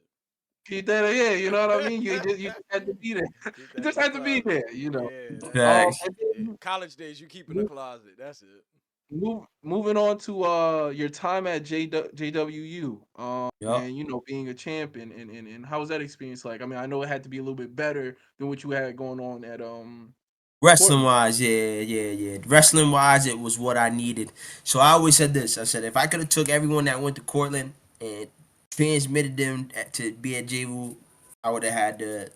keep that, yeah, you know what I mean. You just had to be there. Keep You that in just the had to be closet. there. Yeah, that's it. Facts. And Yeah. then College days, you keep in the closet. That's it. moving on to your time at JWU, Yep. and being a champ, and how was that experience like? I mean, I know it had to be a little bit better than what you had going on at Wrestling Portland. wise, yeah, yeah, yeah. Wrestling wise, it was what I needed. So I always said this. I said if I could have took everyone that went to Cortland and transmitted them to be at JWU, I would have had the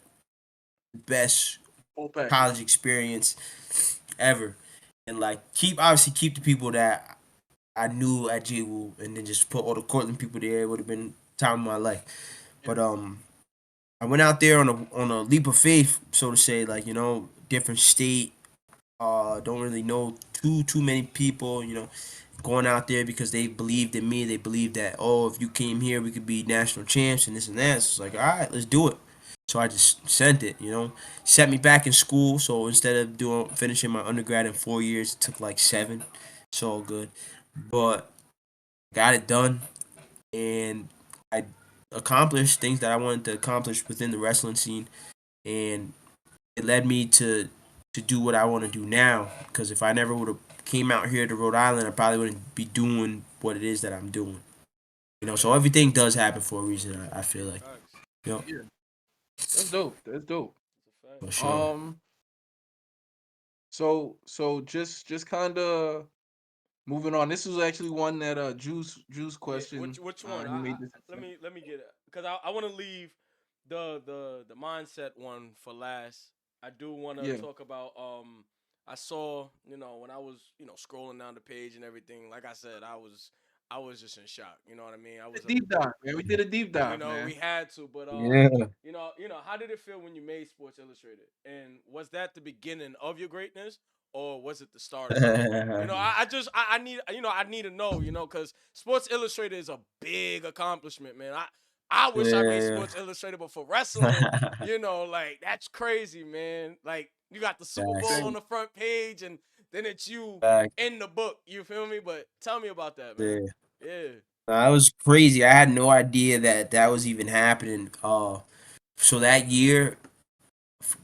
best Full college package. experience ever. And like keep the people that I knew at JWU, and then just put all the Cortland people there. It would have been time of my life. Yeah, But I went out there on a leap of faith, so to say, like, different state. Don't really know too many people, going out there because they believed in me. They believed that, oh, if you came here, we could be national champs and this and that. So it's like, all right, let's do it. So I just sent it, set me back in school. So instead of doing finishing my undergrad in 4 years, it took like seven. It's all good, but got it done, and I accomplished things that I wanted to accomplish within the wrestling scene, and it led me to do what I want to do now. Because if I never would have came out here to Rhode Island, I probably wouldn't be doing what it is that I'm doing. So Right. everything does happen for a reason. I feel like, Facts. yep, yeah, that's dope. That's dope. It's a fact. for sure. Um, so just kind of moving on. This was actually one that Juice Yeah, which question. which one? He made this. Let me get it, because I want to leave the mindset one for last. I do want to Yeah, talk about I saw, when I was, scrolling down the page and everything. Like I said, I was just in shock. You know what I mean? I a was a deep dive, man. We did a deep dive, we man. had to, but Yeah. how did it feel when you made Sports Illustrated? And was that the beginning of your greatness, or was it the start of it? I need, I need to know, because Sports Illustrated is a big accomplishment, man. I wish I made Yeah. Sports Illustrated, but for wrestling, like, that's crazy, man. Like, you got the Super Bowl Facts. on Same. the front page, and then it's you Back in the book. You feel me? But tell me about that, man. there. Yeah. That was crazy. I had no idea that that was even happening. So that year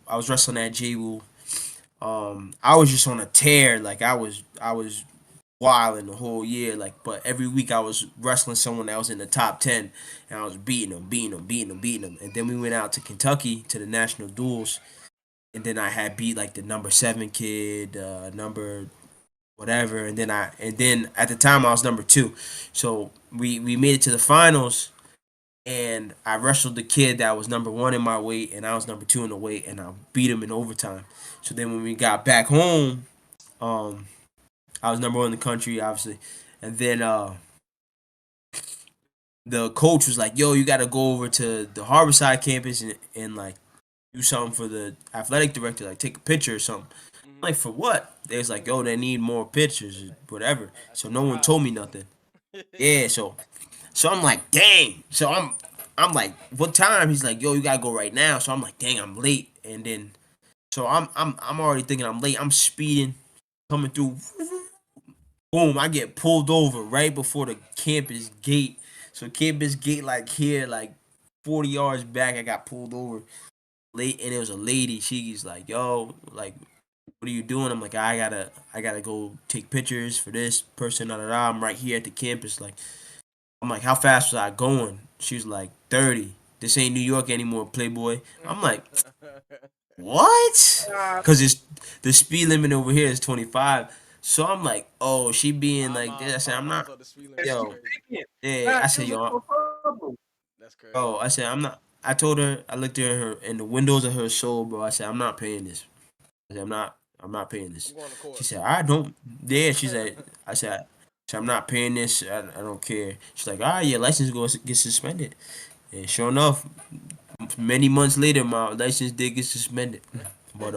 I was wrestling at J-Woo. I was just on a tear. Like I was wilding the whole year. Like, but every week I was wrestling someone that was in the top 10, and I was beating them. And then we went out to Kentucky to the national duels, and then I had beat like the number 7 kid, number whatever, and then at the time I was number 2. So we made it to the finals, and I wrestled the kid that was number 1 in my weight, and I was number 2 in the weight, and I beat him in overtime. So then when we got back home, um, I was number 1 in the country, obviously, and then the coach was like, "Yo, you got to go over to the Harborside campus and like do something for the athletic director, like take a picture or something." I'm Hmm. like, for what? They was like, "Yo, they need more pictures, or whatever." That's So a no one told me prize. nothing. Yeah, so I'm like, dang. So I'm like, what time? He's like, yo, you gotta go right now. So I'm like, dang, I'm late. And then so I'm already thinking I'm late. I'm speeding, coming through. Boom, I get pulled over right before the campus gate. So campus gate like here, like 40 yards back, I got pulled over late, and it was a lady. She's like, yo, like, what are you doing? I'm like, I gotta go take pictures for this person. Da, da, da. I'm right here at the campus. Like, I'm like, how fast was I going? She was like, 30. This ain't New York anymore, Playboy. I'm like, what? Because it's the speed limit over here is 25. So I'm like, oh, she being like this. I said, I'm 5 miles not, on the speed limit Yes, is you yo, crazy. thinking. yeah. Nah, I she said, was looking yo, for trouble. That's crazy. bro. I said, I'm not. I told her, I looked at her in the windows of her soul, bro. I said, I'm not paying this. I said, I'm not paying this. I'm going to She court. said, I don't. Yeah, she said, I said, I'm not paying this. I don't care. She's like, your license goes get suspended. And sure enough, many months later, my license did get suspended. But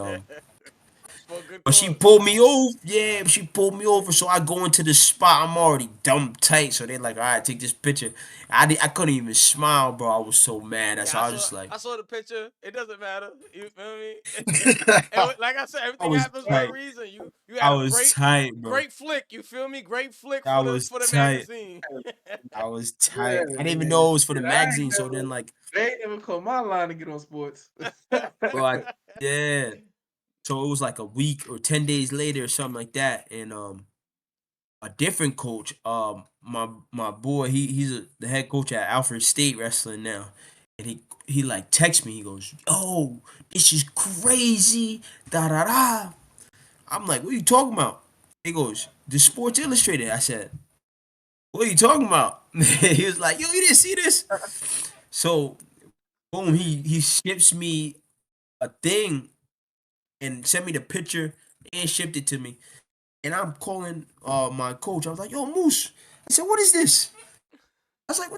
For a good but she cause. pulled me over. Yeah, she pulled me over. So I go into the spot. I'm already dumb tight. So they're like, all right, take this picture. I couldn't even smile, bro. I was so mad. So Yeah, I I was saw just like, I saw the picture. It doesn't matter. You feel me? I Like I said, everything was happens for a tight. reason. You I had a was tight, bro. great flick. You feel me? Great flick I was for the tight. magazine. I was Yeah, tight. I didn't even man. know it was for the Shit, I ain't magazine. So never, then, like, they ain't never called my line to get on sports. bro, yeah. So it was like a week or 10 days later or something like that, and a different coach. My boy, the head coach at Alfred State Wrestling now, and he like texts me. He goes, "Oh, this is crazy." Da da da. I'm like, "What are you talking about?" He goes, "The Sports Illustrated." I said, "What are you talking about?" He was like, "Yo, you didn't see this?" So boom, he ships me a thing and sent me the picture and shipped it to me. And I'm calling my coach. I was like, "Yo, Moose." I said, "What is this?" I was like,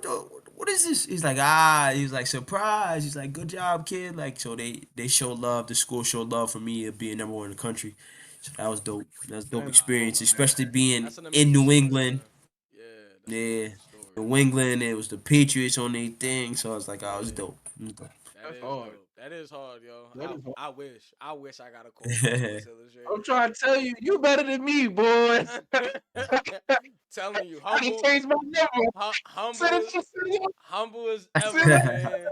what is this?" He's like, he's like, surprise. He's like, "Good job, kid." Like, so they show love. The school showed love for me of being number 1 in the country. So that was dope. That was a dope That's experience, dope, man. especially being That's an in amazing New story, England. man. Yeah, that's an Yeah, amazing story. New England. It was the Patriots on their thing. So I was like, oh, it was Yeah, dope. It was dope. that That's is hard. dope. That is hard, yo. That is hard. I wish I got a call from Sports I'm Illustrated. trying to tell you, you better than me, boy. Telling you, I done changed my number. humble, humble as Send ever, man.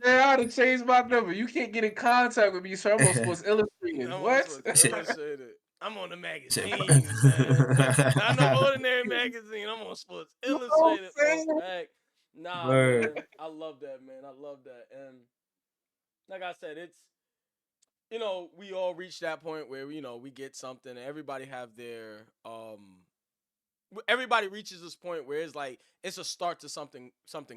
Man, I done changed my number. You can't get in contact with me, so I'm on Sports Illustrated. I'm on What? Sports Illustrated. I'm on the Said- magazines, man. Not no ordinary magazine. I'm on Sports You know what Illustrated I'm for a saying? fact. Nah, Word. man. I love that, man. I love that. And like I said, it's we all reach that point where we get something, and everybody reaches this point where it's like it's a start to something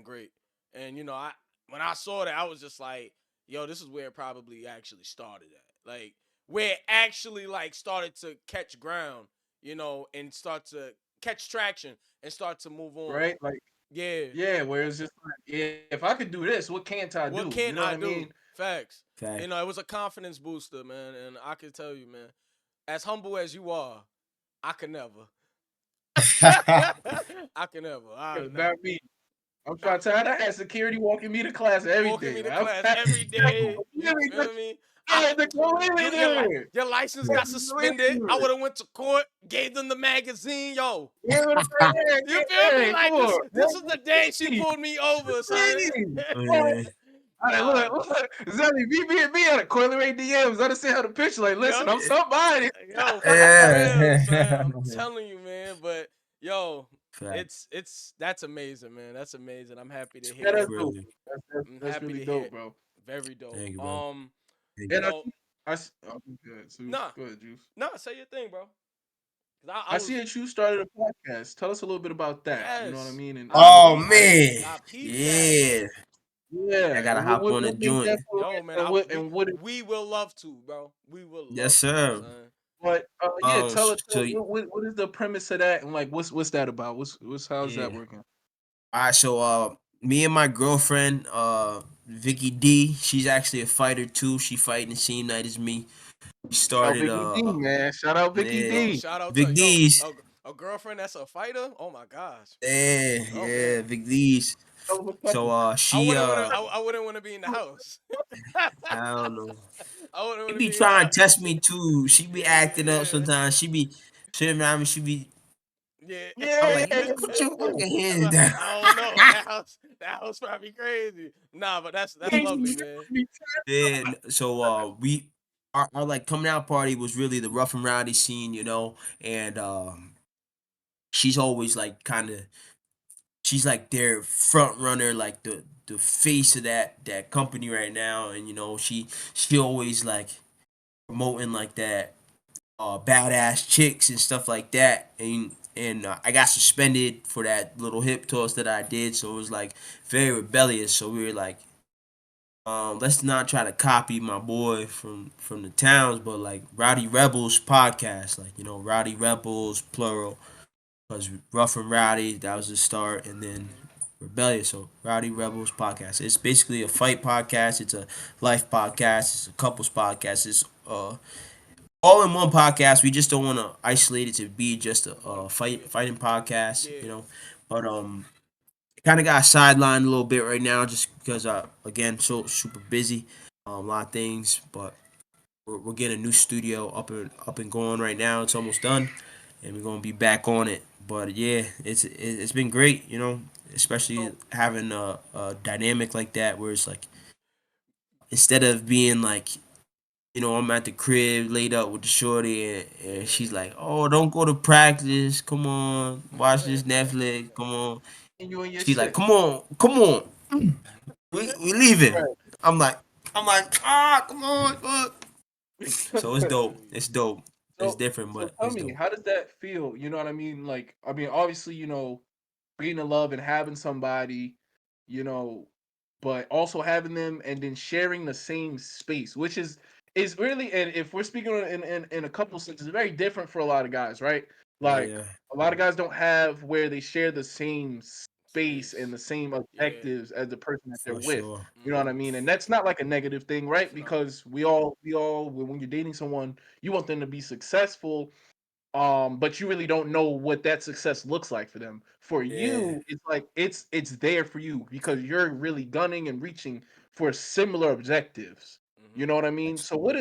great. And I when I saw that, I was just like, yo, this is where it probably actually started at. Like where it actually like started to catch ground, and start to catch traction and start to move on. Right? Like, Yeah. yeah, where it's just like, yeah, if I could do this, what can't I What do? You can't know what I I mean? do? Facts. Fact. It was a confidence booster, man. And I can tell you, man, as humble as you are, I could never. I can never. Yeah, Nah. not me. I'm I, trying to tell you, I had security walking me to class every walking day. me to Like, class every day. You feel me? I, Yeah, the coordinator. your license Yeah, got the suspended. I coordinator. would have went to court, gave them the magazine, yo. Yeah, yeah, You feel yeah, me? yeah, come Like on. this is the day she Hey, pulled me over, son. please. What? Yeah, All right, Nah, look. Zelly, me on a Coily Ray DMs. Let us see how the picture. Like, listen, yo, I'm somebody. yo, for real, son. yeah. I'm telling you, man. But yo, Facts. it's that's amazing, man. That's amazing. I'm happy to Yeah, hear that's it. dope. Really. I'm That's happy really to hear dope, it. bro. Very dope. Thank you, bro. Thank you. You And know, oh, good. Zeus. nah, Go ahead, Juice. nah. Say your thing, bro. 'Cause I I see was that you started a podcast. Tell us a little bit about that. You know what I yes, mean? And I Oh what, peeped, man. I peeped that. Yeah. I yeah, gotta and what, hop what, on a what made joint. that for Yo, man, and what and what we will love to, bro. We will Yes, love to, sir. son. But yeah, So what is the premise of that, and like what's that about? What's how's that yeah. working? All right, so me and my girlfriend, Vicky D, she's actually a fighter too. She fighting the same night as me. We Shout out started Vicky D, man. Shout out Vicky yeah, Yo, D. shout out to Vic yo D's. a girlfriend that's a fighter. Oh my gosh. Yeah, Okay. yeah, Vic D's. Hell of a So couple. she I wouldn't want to be in the house. I don't know. I wouldn't She want to be be in the trying to house. test me too. She be acting up Yeah. sometimes. She be sitting around me. She be. Yeah. I'm Yeah, like, yeah, you put your yeah. fucking hands down. I don't know. That house probably crazy. Nah, but that's lovely, man. Yeah. So we our like coming out party was really the rough and rowdy scene, and she's always like kind of she's like their front runner, like the face of that company right now, and she always like promoting like that badass chicks and stuff like that, and I got suspended for that little hip toss that I did, so it was like very rebellious. So we were like, let's not try to copy my boy from the towns, but like Rowdy Rebels podcast, like Rowdy Rebels plural, because Rough and Rowdy, that was the start, and then Rebellious. So Rowdy Rebels podcast. It's basically a fight podcast. It's a life podcast. It's a couples podcast. It's all in one podcast. We just don't want to isolate it to be just a, One fighting podcast, yeah. But kind of got sidelined a little bit right now just because again so super busy, a lot of things, but we're getting a new studio up and going right now. It's almost done, and we're gonna be back on it. But yeah, it's been great, especially So, having a dynamic like that where it's like instead of being like I'm at the crib laid up with the shorty, and she's Yeah. like, "Oh, don't go to practice. Come on, watch this Netflix. Come on." and you and your She's like, shit. "Come on, come on, we leaving." Right. I'm like, come on, fuck. So it's dope. It's dope. It's So, different, so but tell it's me, dope. how does that feel? You know what I mean? Like, I mean, obviously, being in love and having somebody, you know, but also having them and then sharing the same space, which is really, and if we're speaking in a couple sense, it's very different for a lot of guys, right? Yeah, Like, yeah, a lot of guys don't have where they share the same space and Space. the same Yeah. objectives as the person that they're for with. sure. You know what I mean? And that's not like a negative thing, right? No. Because we all when you're dating someone, you want them to be successful, but you really don't know what that success looks like for them. For Yeah, you, it's like it's there for you because you're really gunning and reaching for similar objectives. You Mhm. know what I mean? that's So what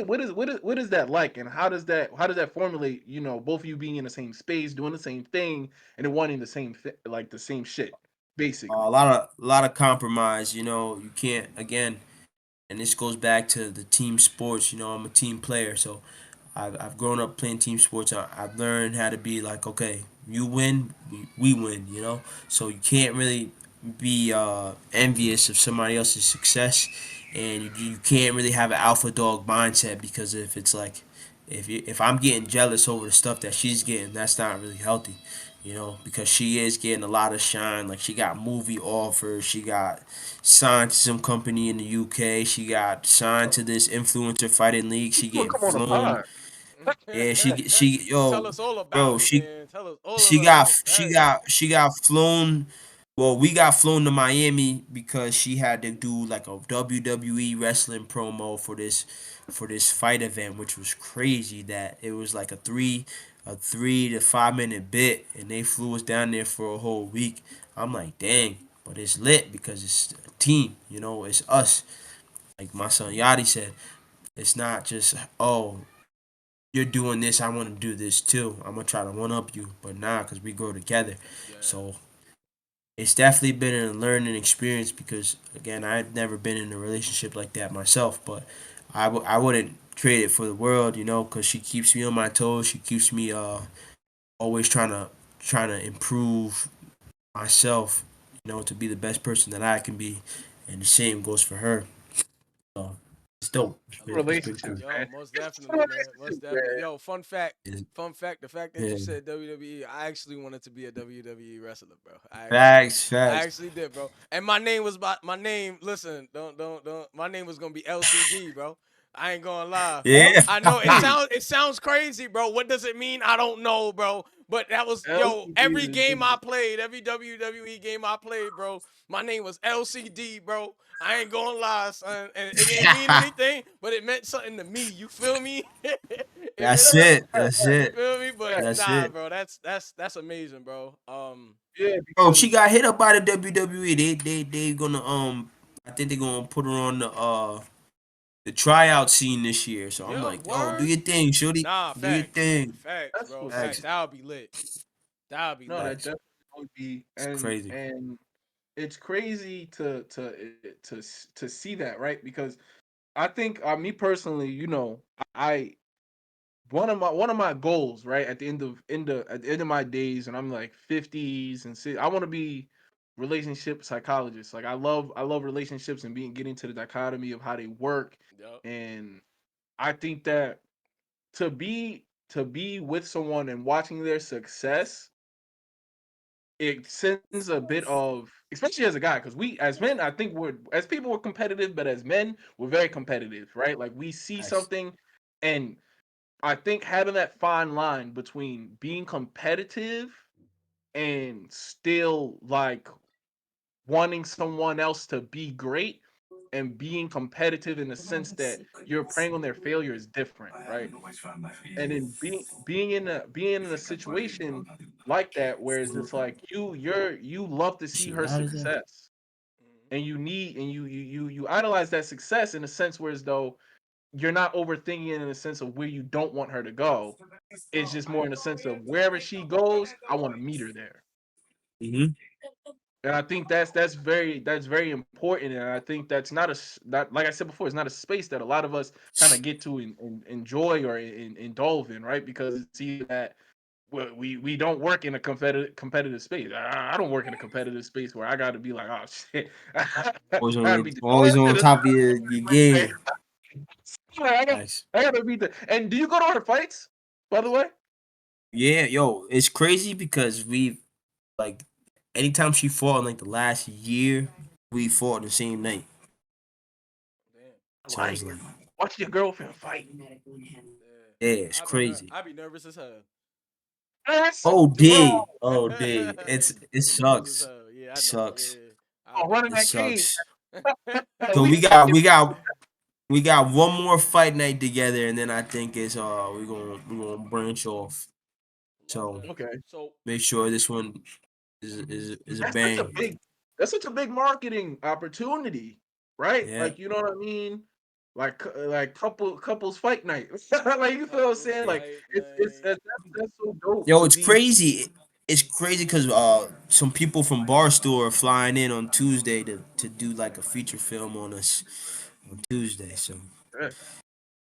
is that like, and how does that formulate? Both of you being in the same space, doing the same thing, and then wanting the same like the same shit, a basically. lot of compromise. You can't again, and this goes back to the team sports. I'm a team player, so I've grown up playing team sports. I've learned how to be like, okay, you win, we win, So you can't really be envious of somebody else's success, and you can't really have an alpha dog mindset because if it's like, if I'm getting jealous over the stuff that she's getting, that's not really healthy. Because she is getting a lot of shine. Like she got movie offers, she got signed to some company in the UK, she got signed to this influencer fighting league, You she want to getting come on the flown. pod? Yeah, she Tell yo, us all bro, about it, she man. Tell us all she about got it. she Dang. got she got flown. Well, we got flown to Miami because she had to do like a WWE wrestling promo for this fight event, which was crazy. That it was like a 3 to 5 minute bit, and they flew us down there for a whole week. I'm like, dang, but it's lit because it's a team. It's us. Like my son Yachty said, It's not just, oh, you're doing this, I want to do this too. I'm gonna try to one up you, but nah, cause we grow together. Yeah. So it's definitely been a learning experience because again, I've never been in a relationship like that myself, but I wouldn't trade it for the world, you know, cause she keeps me on my toes. She keeps me always trying to improve myself, you know, to be the best person that I can be, and the same goes for her. So it's dope. I love It's it. been Relationships, cool. Yo, man. most It's definitely, man. Most relationships, definitely. man. Yo, fun fact. It's- Fun fact. The fact that you yeah. said WWE, I actually wanted to be a WWE wrestler, bro. I actually did. Facts, I facts. actually did, bro. And my name was my name. Listen, don't. My name was gonna be LCD, bro. I ain't gonna lie. Yeah. I know it sounds crazy, bro. What does it mean? I don't know, bro. But that was yo. LCD Every is game I played, every WWE game I played, bro. My name was LCD, bro. I ain't gonna lie, son. And it didn't mean anything, but it meant something to me. You feel me? It meant That's something. it. That's You it. feel me? But That's nah, it. bro. That's amazing, bro. yeah, Bro, she because got hit up by the WWE. They gonna I think they gonna put her on the tryout scene this year. So I'm Yeah, like, yo, do word. your thing, shorty. Nah, Do your facts, thing. facts, that's bro, what's facts. Facts. That'll be lit. That'll be no, lit. that Facts. definitely would be, It's crazy. and it's crazy to see that, right? Because I think me personally, I one of my goals, right, at the end of my days, and I'm like 50s and I want to be relationship psychologist. Like I love relationships and getting to the dichotomy of how they work, Yup. and I think that to be with someone and watching their success, it sends a bit of, especially as a guy, because we as men, I think we're as people we're competitive, but as men we're very competitive, right? Like we see Facts. something, and I think having that fine line between being competitive and still like wanting someone else to be great, and being competitive in the sense that you're preying on their failure is different, right? And then being in a situation like that where it's just like you love to see She her loud as that. success, Mhm. and you idolize that success in a sense where as though you're not overthinking it in the sense of where you don't want her to go. It's just more in the sense of wherever she goes, I want to meet her there. Hmm. And I think that's very important, and I think that's not, like I said before, it's not a space that a lot of us kind of get to enjoy or indulge in, right? Because it's either that we don't work in a competitive space. I don't work in a competitive space where I got to be like, oh shit, I got to beat the Always on door. top of your game. I got Facts. I got to beat the. And do you go to her fights? By the way, Yeah, yo, it's crazy because we like anytime she fought in like the last year, we fought the same night. Damn. I So it's like like, watch your girlfriend fight. Yeah. yeah, it's crazy. I be nervous as hell. That's Oh, bro. day, oh, day. It I be nervous as sucks. hell. Yeah, It I know. sucks. Yeah. I Oh, know. running It that cage. sucks. So We we got we got we got one more fight night together, and then I think it's we're gonna branch off. Love So that. okay. So make sure this one is a That's such a bang. big that's such a big marketing opportunity, right? Yeah. Like you know what I mean? Like couples fight night. Like you feel what I'm couples saying? Yeah. Like fight it's night. that's so dope Yo, to it's be. crazy. It's crazy because some people from Barstool are flying in on Tuesday to do like a feature film on us on Tuesday. So Yeah,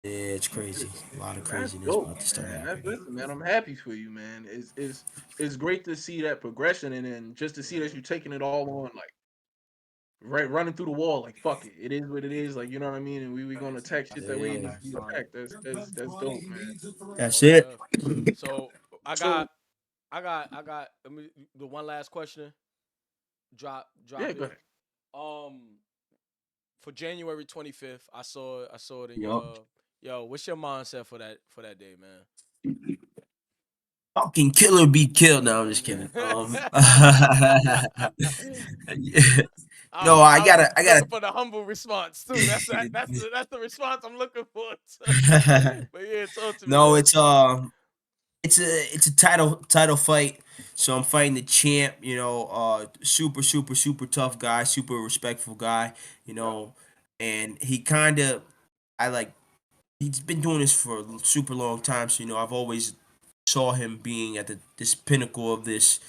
yeah, it's crazy. A lot of that's craziness dope, about to start man. happening. Listen, man, I'm happy for you, man. It's great to see that progression, and then just to see that Hmm. you're taking it all on, like right running through the wall, like fuck it, it is what it is, like you know what I mean. And we gonna attack shit that way Yeah, needs to be attacked. That's dope, man. that's Most it. def. So I got So let me, the one last question. yeah, Drop go it. ahead. For January 25th, I saw it in Yup. your yo. What's your mindset for that day, man? Fucking killer be killed. No, I'm just kidding. No, I was I looking gotta. for the humble response too. That's the response I'm looking for. But yeah, talk to me, No, man. it's a title fight. So I'm fighting the champ, you know, super tough guy, super respectful guy, you Yeah. know, and he kind of I like he's been doing this for a super long time. So I've always saw him being at this pinnacle of this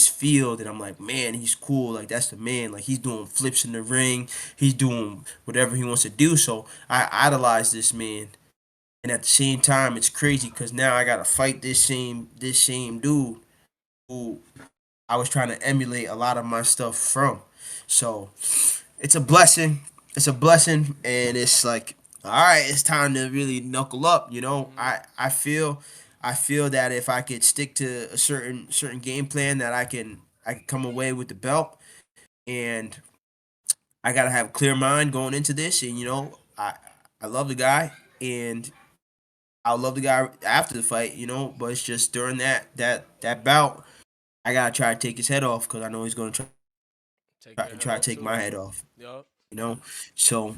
field, and I'm like, man, he's cool. Like that's the man. Like he's doing flips in the ring. He's doing whatever he wants to do. So I idolize this man. And at the same time, it's crazy because now I gotta fight this same dude who I was trying to emulate a lot of my stuff from. So it's a blessing. It's a blessing, and it's like, all right, it's time to really knuckle up. Mm-hmm. I feel that if I could stick to a certain game plan, that I can come away with the belt, and I gotta have a clear mind going into this, and I love the guy, and I'll love the guy after the fight, but it's just during that bout, I gotta try to take his head off because I know he's gonna Take your head try to off take too. my head off. Yup. You know, so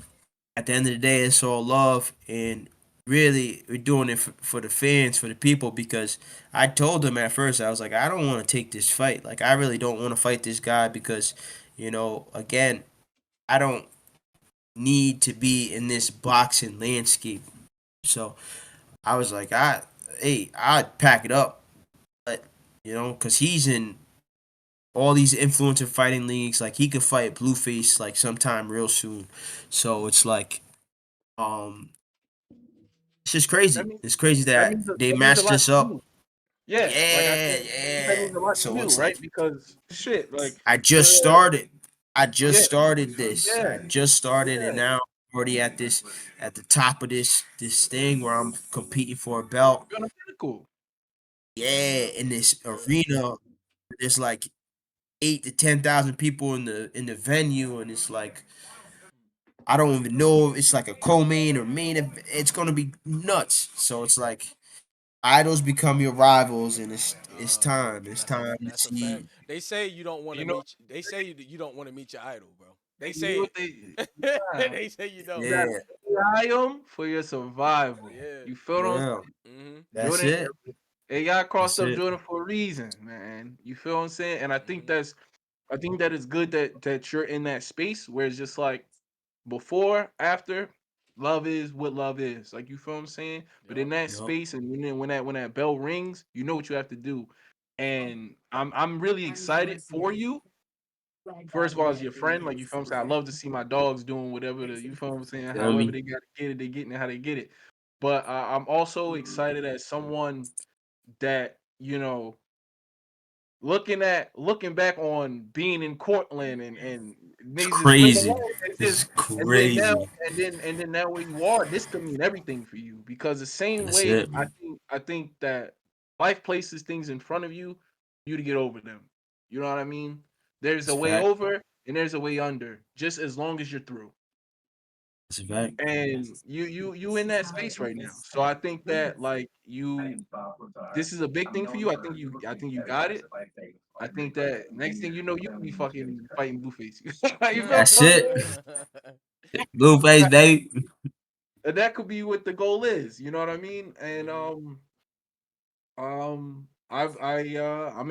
at the end of the day, it's all love, and really we're doing it for the fans, for the people, because I told them at first, I was like, I don't want to take this fight. Like I really don't want to fight this guy because, again, I don't need to be in this boxing landscape. So I was like, I'd pack it up, but because he's in all these influencer fighting leagues. Like he could fight Blueface like sometime real soon. So it's like, um, it's just That crazy. means It's crazy that that means they that means a matched lot us to up. you. Yeah, like I Yeah, said, that yeah. means a lot to So you, it's right? like Because shit, like I for just started. I just yeah, started this. yeah, I just started, and yeah. now I'm already at the top of this thing where I'm competing for a belt. You're on a pinnacle. Yeah, in this arena, there's like 8 to 10,000 people in the venue, and it's like I don't even know if it's like a co-main or main. It's gonna be nuts. So it's like idols become your rivals, and it's Nah, time. It's time to that's a see. fact. They say you don't want to You know, meet. They say you don't want to meet your idol, bro. They you know say what they it. nah, They say you don't. you gotta Yeah, AI them for your survival. Yeah. You feel what I'm yeah. saying? Mhm. That's Jordan, it. AI crossed That's up it. Jordan for a reason, man. You feel what I'm saying? And Mhm. I think that it's good that you're in that space where it's just like before, after, love is what love is. Like you feel what I'm saying? But in Yup. that Yup. space and when that bell rings, you know what you have to do. And I'm really excited for you. First of all, as your friend, like you feel what I'm saying, I love to see my dogs doing whatever you feel what I'm saying, Feel however me? they gotta get it, they getting it how they get it. But I'm also excited as someone that, looking back on being in Cortland and It's niggas just went crazy. away and It's just and then now crazy. and then now where you are, this could mean everything for you because the same That's way it. I think that life places things in front of you for you to get over them. You know what I mean? There's It's a a way fact. over and there's a way under, just as long as you're through. It's a fact. And you in that space right now. So I think that like this is a big thing for you. I think you got it. I think that next thing you know, you could be fucking fighting Blueface. You feel That's what I'm it. saying? Blueface, baby. And that could be what the goal is. You know what I mean? And Mhm. I'm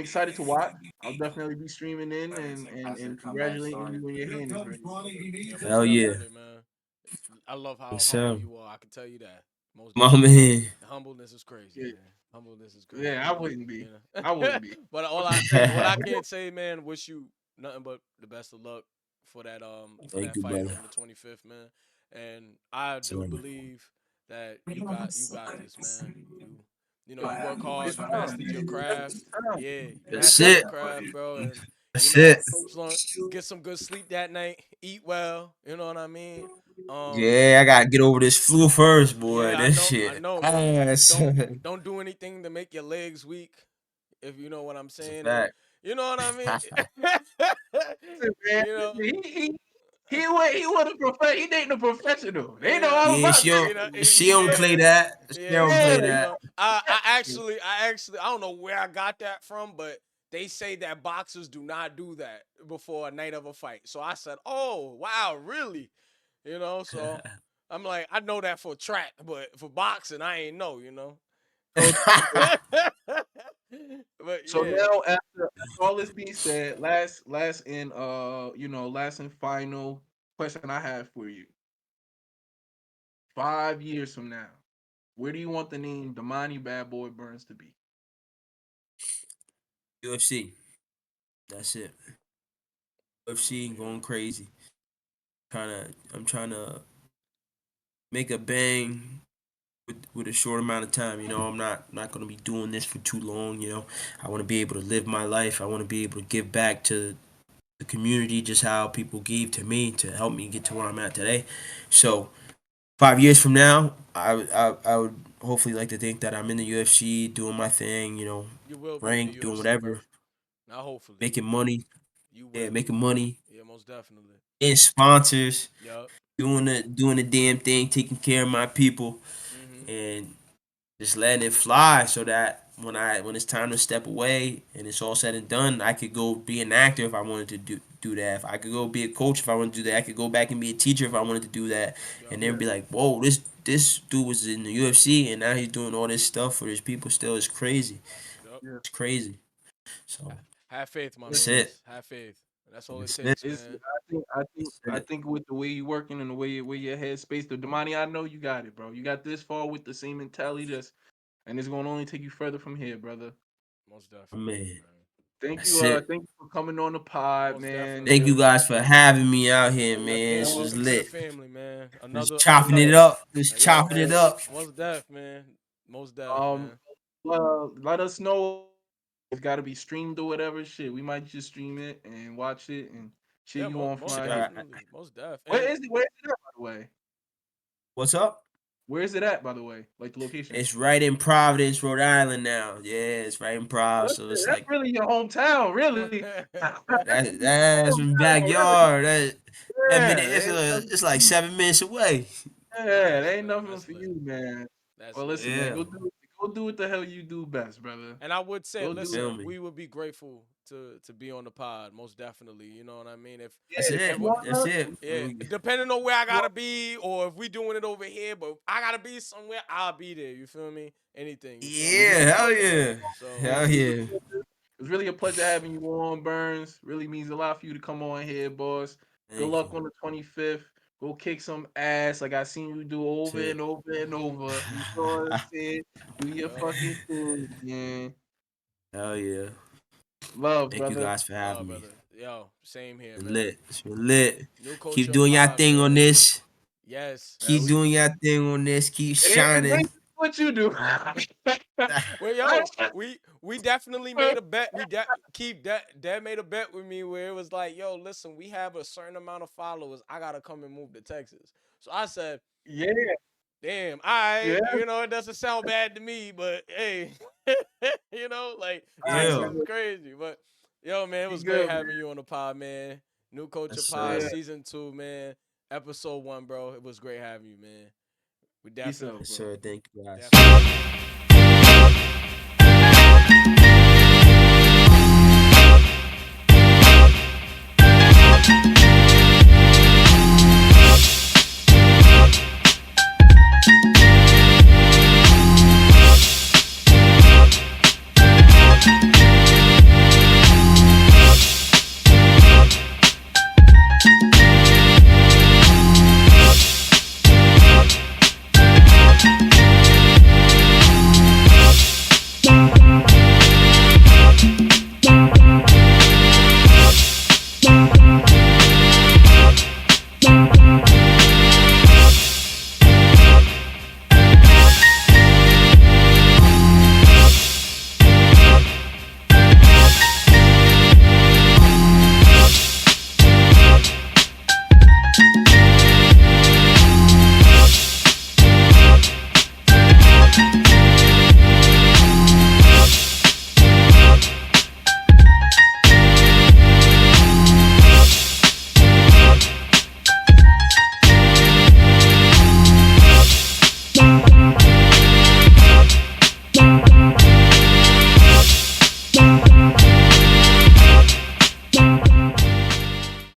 excited to watch. I'll definitely be streaming in and congratulating you when your hand is ready. Yeah, most Hell yeah. definitely, man. I love how Yes, humble sir. you are. I can tell you that. Most My definitely. man. The humbleness is crazy, Yeah, man. Humbleness is crazy. yeah, I wouldn't You be. I know. wouldn't be. But what I can say, man, wish you nothing but the best of luck for Thank that you, fight brother. on the 25th, man. And I do Son. believe that you got this, man. You work It's hard, you time. mastered your It's craft. time. Yeah, you That's mastered it. your craft, bro, and you That's know, it. just get some good sleep that night, eat well, you know what I mean? Um Yeah, I gotta get over this flu first, boy. yeah, This I shit. know, man. Ah, Don't son. don't do anything to make your legs weak, if you know what I'm It's a saying, and fact. you know what I mean. Listen, man. you know, He was a he dating a professional. They know yeah, all Yeah, about that. she don't play yeah, that. She yeah. don't So play Yeah, that. I don't know where I got that from, but they say that boxers do not do that before a night of a fight. So I said, oh wow, really? So I'm like, I know that for track, but for boxing, I ain't know. so But so yeah, now after all this being said, last and final question I have for you. 5 years from now. where do you want the name Damani Bad Boy Burns to be? UFC. That's it. UFC Yeah. going crazy. I'm trying to make a bang with a short amount of time. I'm not gonna be doing this for too long. I want to be able to live my life. I want to be able to give back to the community just how people gave to me to help me get to where I'm at today. So 5 years from now, I would hopefully like to think that I'm in the UFC doing my thing. You will be in the Rank, doing UFC, whatever, bro. Not hopefully. making money. You Yeah, will. making money, Yeah, most definitely. getting sponsors, Yup. doing the damn thing, taking care of my people, Mhm. and just letting it fly so that when it's time to step away and it's all said and done, I could go be an actor if I wanted to do that. If I could go be a coach if I wanted to do that, I could go back and be a teacher if I wanted to do that. And Yup. they'd Yeah, be like, "Whoa, this dude was in the UFC and now he's doing all this stuff for his people still. It's crazy. Yup. yeah. It's crazy." So Have faith, my that's Listen, it. man's. Have faith. That's all it That's it. takes, it's man. I That's it. think with the way you working and the way your head space, the Damani, I know you got it, bro. You got this far with the same mentality, just and it's gonna only take you further from here, brother. Most definitely, Man, man. that's it. Thank you for coming on the pod, Most man. Thank definitely. you guys for having me out here, Yeah, man. again, This was welcome to the lit. family, man. Just Another chopping it another up. Just yo, chopping it up. most def, man. Most def, Um, man. let us know. It's got to be streamed or whatever. Shit, we might just stream it and watch it and cheer Yeah, you on from most out Sure. here. definitely. Most def. And Where is it at, by the way? What's up? Where is it at, by the way? Like the location. It's right in Providence, Rhode Island now. Yeah, it's right in Providence. So it's That's like really your hometown, really. that's my Hometown, really. backyard. That minute, Yeah, ain't nothing it's for like you. 7 minutes away. Yeah, that's it ain't lit. nothing That's for lit. you, man. That's Well, lit. listen, man, Yeah, go do what the hell you do best, brother. And I would say, Go do it. feel listen, me. we would be grateful to be on the pod, most definitely. You know what I mean? That's Yeah, if If it. you That's wanna, it. yeah, depending on where I you gotta be, or if we doing it over here, but if I gotta be somewhere, I'll be there. You feel me? Anything. You feel me? Yeah, hell yeah, So man, hell yeah. it was really a pleasure having you on, Burns. Really means a lot for you to come on here, boss. Good Thank you. luck on the 25th. Go kick some ass like I seen you do That's over it. and over and over. You know what I'm saying? Do your yeah, fucking thing, man. Hell yeah. Love, Thank you brother. guys for love, having me. brother. Yo, same here, Been man. lit. It's been lit. New Keep culture doing your pod, thing on man. this. Yes. Yeah, Keep doing your thing on this. Keep it shining. ain't what you do. Well, yo, we definitely made a bet. Keep Dad made a bet with me where it was like, yo, listen, we have a certain amount of followers. I gotta come and move to Texas. So I said, Yeah, damn, all right, yeah. it doesn't sound bad to me, but hey, like All right, that Yeah. sounds brother. crazy. But yo, man, it Be was great good, man. having you on the pod, man. New Culture Yes, Pod, sir. Yeah. season 2, man. Episode 1, bro. It was great having you, man. We Peace definitely, out, Yes, bro. sir. Thank you guys. definitely.